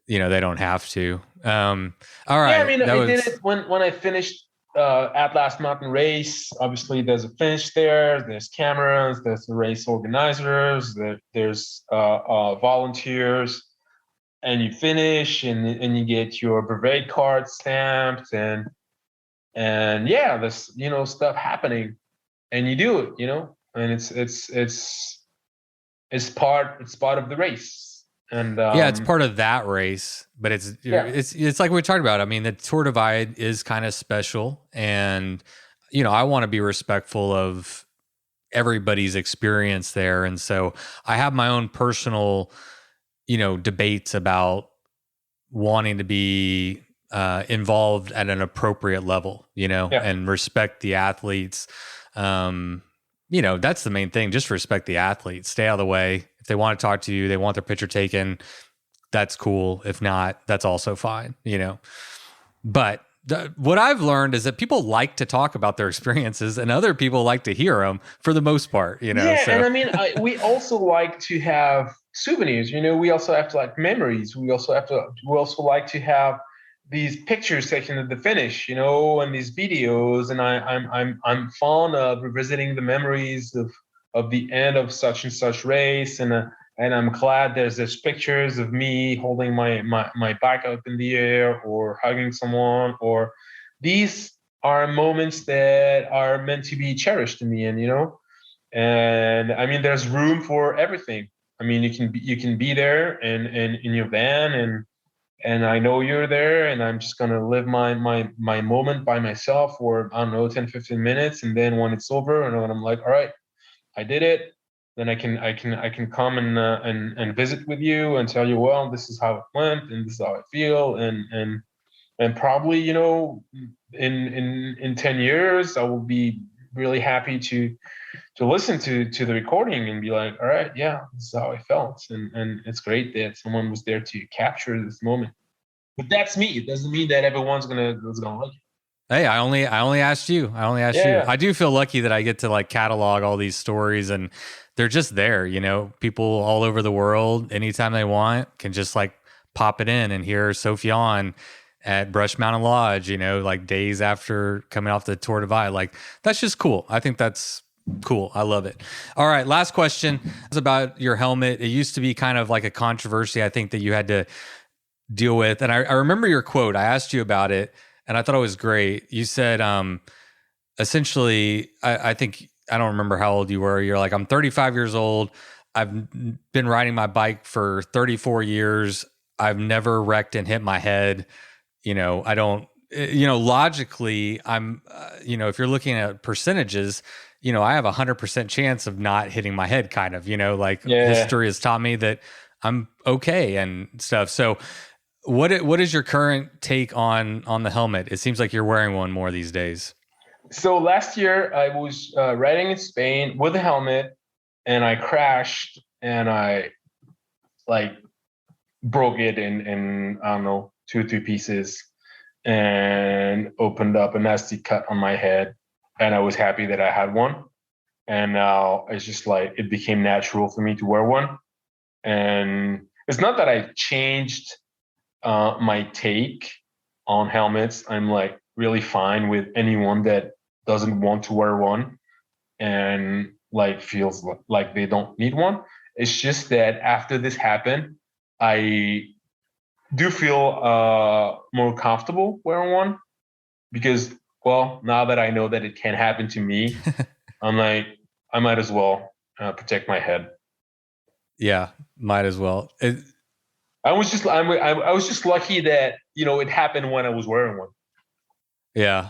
they don't have to. All right. Yeah, I mean, I did it when I finished Atlas Mountain Race. Obviously, there's a finish there. There's cameras. There's the race organizers. There's volunteers, and you finish, and you get your brevet card stamped, and yeah, there's stuff happening, and you do it, and it's part of the race. And yeah, it's part of that race, but it's like we talked about. I mean, the Tour Divide is kind of special, and I want to be respectful of everybody's experience there, and so I have my own personal, debates about wanting to be involved at an appropriate level, and respect the athletes. That's the main thing. Just respect the athletes. Stay out of the way. If they want to talk to you, they want their picture taken, that's cool. If not, that's also fine, But what I've learned is that people like to talk about their experiences and other people like to hear them for the most part, Yeah, so. and I mean, we also like to have souvenirs, we also have to like memories. We also like to have these pictures taken at the finish, and these videos. And I'm fond of revisiting the memories of the end of such and such race, and I'm glad there's pictures of me holding my bike up in the air or hugging someone. Or these are moments that are meant to be cherished in the end, And I mean, there's room for everything. I mean, you can be there and in your van, and I know you're there, and I'm just gonna live my moment by myself for, I don't know, 10, 15 minutes, and then when it's over, and when I'm like, all right, I did it, then I can come and visit with you and tell you, well, this is how it went, and this is how I feel, and probably, in 10 years, I will be really happy to listen to the recording and be like, all right, yeah, this is how I felt, and it's great that someone was there to capture this moment. But that's me. It doesn't mean that everyone's gonna like it. Hey, I only asked you. I only asked you. Yeah. I do feel lucky that I get to like catalog all these stories, and they're just there. People all over the world, anytime they want, can just like pop it in and hear Sofiane at Brush Mountain Lodge. Like days after coming off the Tour de Vie. Like that's just cool. I think that's cool. I love it. All right, last question is about your helmet. It used to be kind of like a controversy, I think, that you had to deal with. And I remember your quote. I asked you about it, and I thought it was great. You said, essentially, I think, I don't remember how old you were. You're like, I'm 35 years old. I've been riding my bike for 34 years. I've never wrecked and hit my head. I don't, logically, I'm, if you're looking at percentages, I have 100% chance of not hitting my head, kind of, history has taught me that I'm okay and stuff. So what is your current take on the helmet? It seems like you're wearing one more these days. So last year I was riding in Spain with a helmet, and I crashed, and I like broke it in I don't know, 2 or 3 pieces, and opened up a nasty cut on my head. And I was happy that I had one. And now it's just like it became natural for me to wear one. And it's not that I changed my take on helmets. I'm like really fine with anyone that doesn't want to wear one and like feels like they don't need one. It's just that after this happened, I do feel more comfortable wearing one because, well, now that I know that it can happen to me, I'm like, I might as well protect my head. Yeah, might as well. I was just lucky that it happened when I was wearing one. Yeah,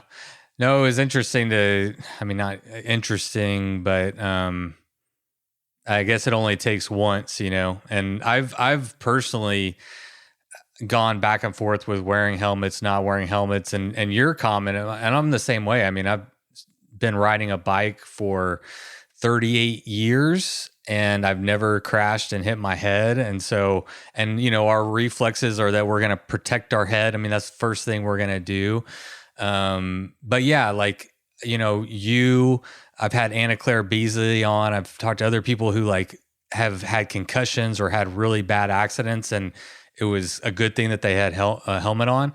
no, it was interesting not interesting, but I guess it only takes once, And I've personally gone back and forth with wearing helmets, not wearing helmets, and your comment, and I'm the same way. I mean, I've been riding a bike for 38 years and I've never crashed and hit my head. And so, our reflexes are that we're going to protect our head. I mean, that's the first thing we're going to do. But yeah, like, I've had Anna Claire Beasley on. I've talked to other people who like have had concussions or had really bad accidents, and it was a good thing that they had a helmet on.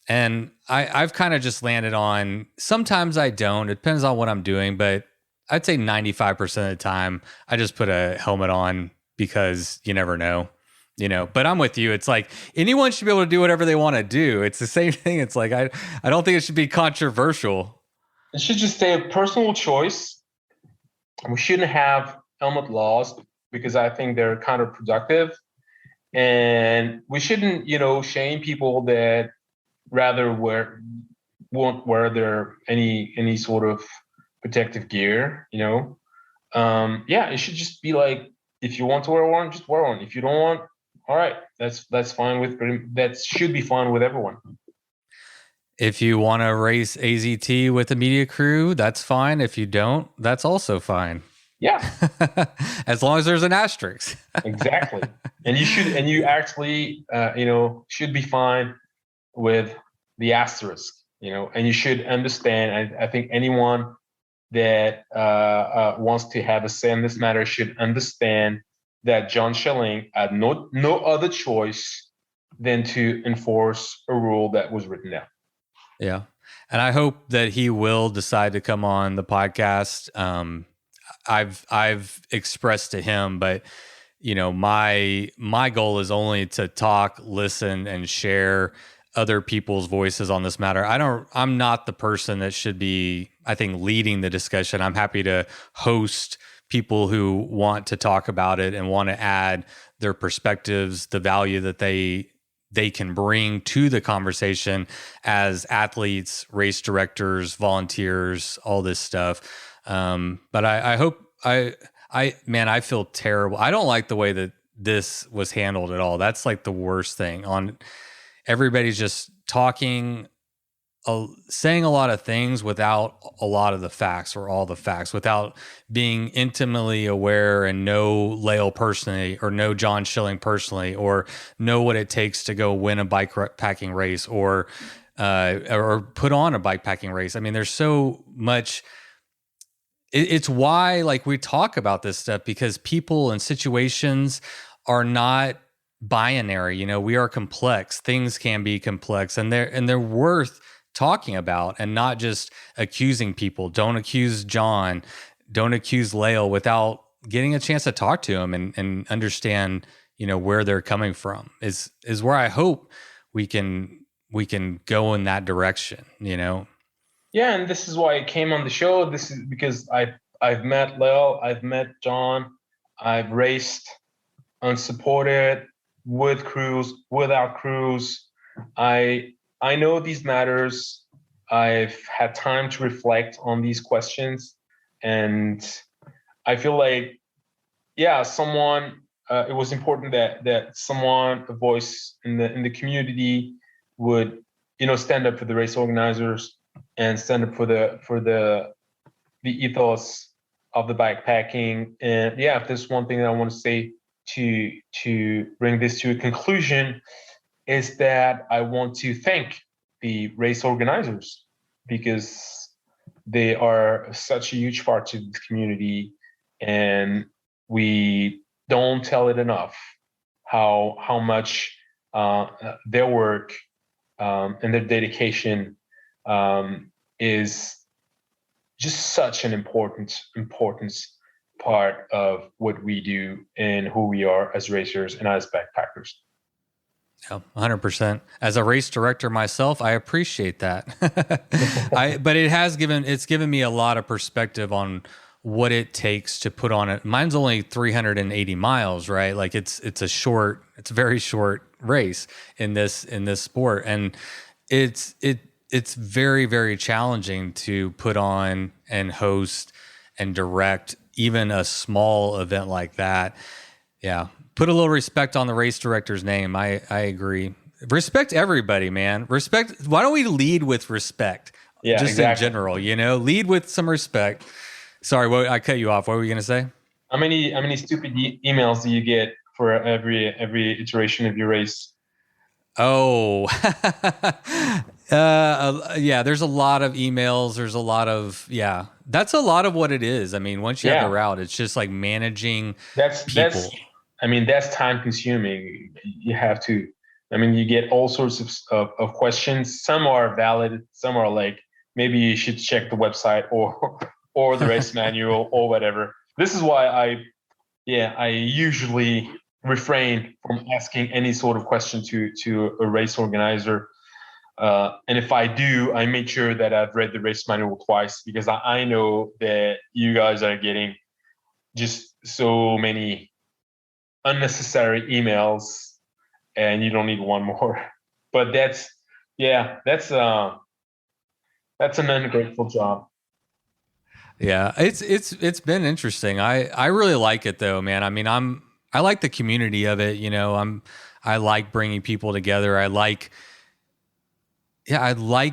And I've kind of just landed on, sometimes I don't, it depends on what I'm doing, but I'd say 95% of the time I just put a helmet on because you never know, but I'm with you. It's like anyone should be able to do whatever they want to do. It's the same thing. It's like, I don't think it should be controversial. It should just stay a personal choice. We shouldn't have helmet laws because I think they're counterproductive. And we shouldn't, shame people that rather won't wear their any sort of protective gear. Yeah, it should just be like, if you want to wear one, just wear one. If you don't want, all right, that's fine that should be fine with everyone. If you want to race AZT with the media crew, that's fine. If you don't, that's also fine. Yeah. As long as there's an asterisk. Exactly. And you actually, should be fine with the asterisk, and you should understand. I think anyone that wants to have a say in this matter should understand that John Schelling had no other choice than to enforce a rule that was written down. Yeah. And I hope that he will decide to come on the podcast. I've expressed to him, but my goal is only to talk, listen, and share other people's voices on this matter. I'm not the person that should be, I think, leading the discussion. I'm happy to host people who want to talk about it and want to add their perspectives, the value that they can bring to the conversation as athletes, race directors, volunteers, all this stuff. But I hope I feel terrible. I don't like the way that this was handled at all. That's like the worst thing. Everybody's just talking, saying a lot of things without a lot of the facts or all the facts, without being intimately aware and know Lael personally, or know John Schilling personally, or know what it takes to go win a bike packing race, or put on a bike packing race. I mean, there's so much. It's why, like, we talk about this stuff, because people and situations are not binary. We are complex. Things can be complex, and they're worth talking about, and not just accusing people. Don't accuse John, don't accuse Lael without getting a chance to talk to him and understand, where they're coming from is where I hope we can go in that direction, Yeah, and this is why I came on the show. This is because I've met Lael, I've met John, I've raced unsupported, with crews, without crews. I know these matters. I've had time to reflect on these questions, and I feel like, yeah, it was important that someone, a voice in the community, would stand up for the race organizers and stand up for the ethos of the bikepacking. And yeah, if there's one thing that I want to say to bring this to a conclusion, is that I want to thank the race organizers, because they are such a huge part of the community, and we don't tell it enough how much their work and their dedication is just such an important part of what we do and who we are as racers and as backpackers. Yeah, 100%. As a race director myself, I appreciate that. But it's given me a lot of perspective on what it takes to put on it. Mine's only 380 miles, right? Like it's a very short race in this sport. And it's very, very challenging to put on and host and direct even a small event like that. Yeah. Put a little respect on the race director's name. I agree. Respect everybody, man. Respect. Why don't we lead with respect? Yeah, just exactly. in general, lead with some respect. Sorry, I cut you off. What were you going to say? How many stupid emails do you get for every iteration of your race? Oh, yeah, there's a lot of emails. There's a lot of, that's a lot of what it is. I mean, once you have the route, it's just like managing people. That's time consuming. You have to, you get all sorts of questions. Some are valid. Some are like, maybe you should check the website or the race manual or whatever. This is why I usually refrain from asking any sort of question to a race organizer. And if I do, I make sure that I've read the race manual twice, because I know that you guys are getting just so many unnecessary emails, and you don't need one more. But that's an ungrateful job. Yeah, it's been interesting. I really like it though, man. I mean, I like the community of it. I like bringing people together. I like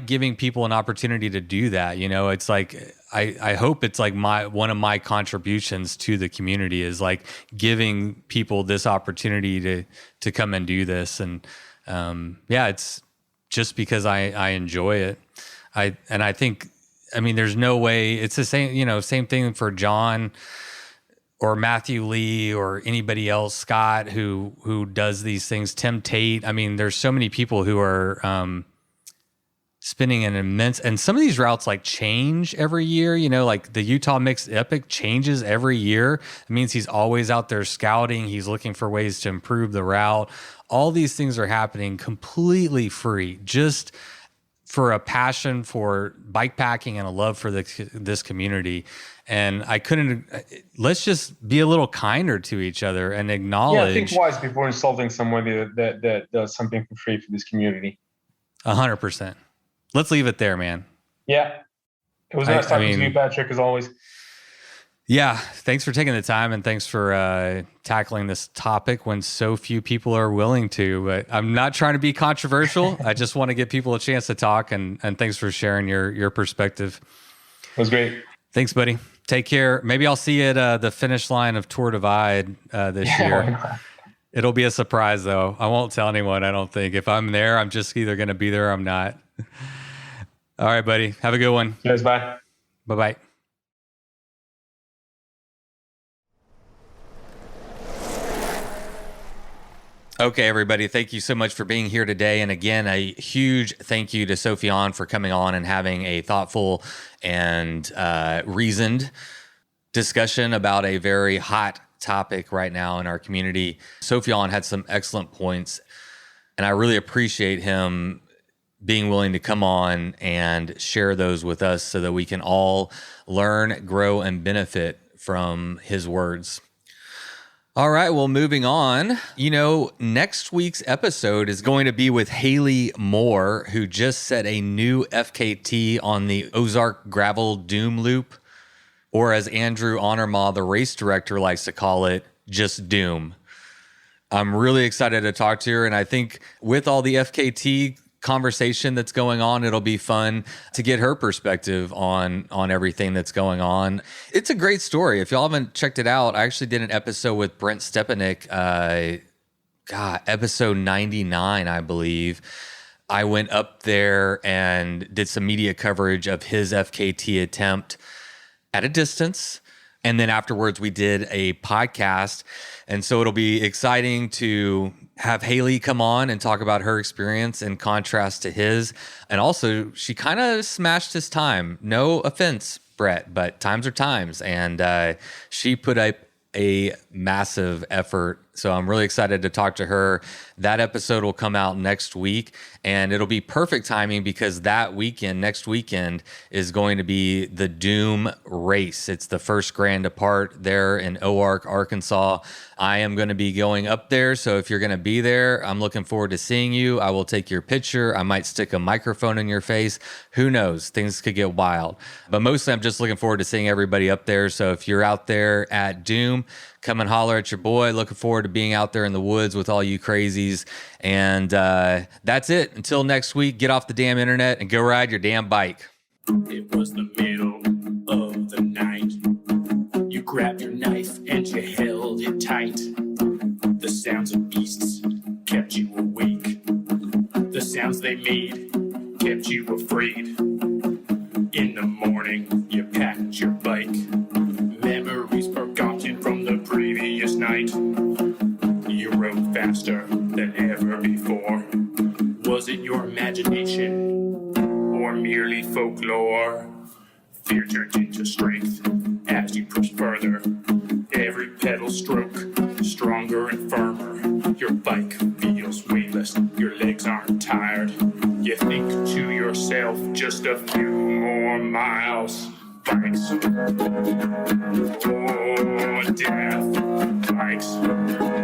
giving people an opportunity to do that. It's like, I hope it's like one of my contributions to the community is like giving people this opportunity to come and do this. And it's just because I enjoy it. I think, there's no way it's the same, same thing for John or Matthew Lee or anybody else, Scott, who does these things, Tim Tate. There's so many people who are, spinning an immense, and some of these routes like change every year, like the Utah Mixed Epic changes every year. It means he's always out there scouting. He's looking for ways to improve the route. All these things are happening completely free, just for a passion for bike packing and a love for this community. And I couldn't, let's just be a little kinder to each other and acknowledge. Yeah, think twice before insulting someone that does something for free for this community. 100%. Let's leave it there, man. Yeah. It was nice talking to you, Patrick, as always. Yeah, thanks for taking the time, and thanks for tackling this topic when so few people are willing to. But I'm not trying to be controversial. I just want to give people a chance to talk, and thanks for sharing your perspective. It was great. Thanks, buddy. Take care. Maybe I'll see you at the finish line of Tour Divide this year. It'll be a surprise, though. I won't tell anyone, I don't think. If I'm there, I'm just either going to be there or I'm not. All right, buddy. Have a good one. Cheers, bye. Bye-bye. Okay, everybody, thank you so much for being here today. And again, a huge thank you to Sofiane for coming on and having a thoughtful and reasoned discussion about a very hot topic right now in our community. Sofiane had some excellent points, and I really appreciate him being willing to come on and share those with us so that we can all learn, grow, and benefit from his words. All right, well, moving on. Next week's episode is going to be with Haley Moore, who just set a new FKT on the Ozark Gravel Doom Loop, or as Andrew Honorma, the race director, likes to call it, just Doom. I'm really excited to talk to her, and I think with all the FKT conversation that's going on, it'll be fun to get her perspective on everything that's going on. It's a great story. If y'all haven't checked it out, I actually did an episode with Brent Stepanek, episode 99, I believe. I went up there and did some media coverage of his FKT attempt at a distance. And then afterwards, we did a podcast. And so it'll be exciting to have Haley come on and talk about her experience in contrast to his. And also, she kind of smashed his time. No offense, Brett, but times are times. And she put up a massive effort. So I'm really excited to talk to her. That episode will come out next week, and it'll be perfect timing because next weekend is going to be the Doom race. It's the first Grand Depart there in Oark, Arkansas. I am going to be going up there. So if you're going to be there, I'm looking forward to seeing you. I will take your picture. I might stick a microphone in your face. Who knows? Things could get wild. But mostly I'm just looking forward to seeing everybody up there. So if you're out there at Doom, come and holler at your boy. Looking forward to being out there in the woods with all you crazies. And that's it. Until next week, get off the damn internet and go ride your damn bike. It was the middle of the night. You grabbed your knife and you held it tight. The sounds of beasts kept you awake. The sounds they made kept you afraid. In the morning, you packed your bike. Memories forgotten from the previous night. You rode faster than ever before. Was it your imagination or merely folklore? Fear turned into strength as you pushed further. Every pedal stroke stronger and firmer. Your bike feels weightless, your legs aren't tired. You think to yourself, just a few more miles. Bikes, oh, death, bikes.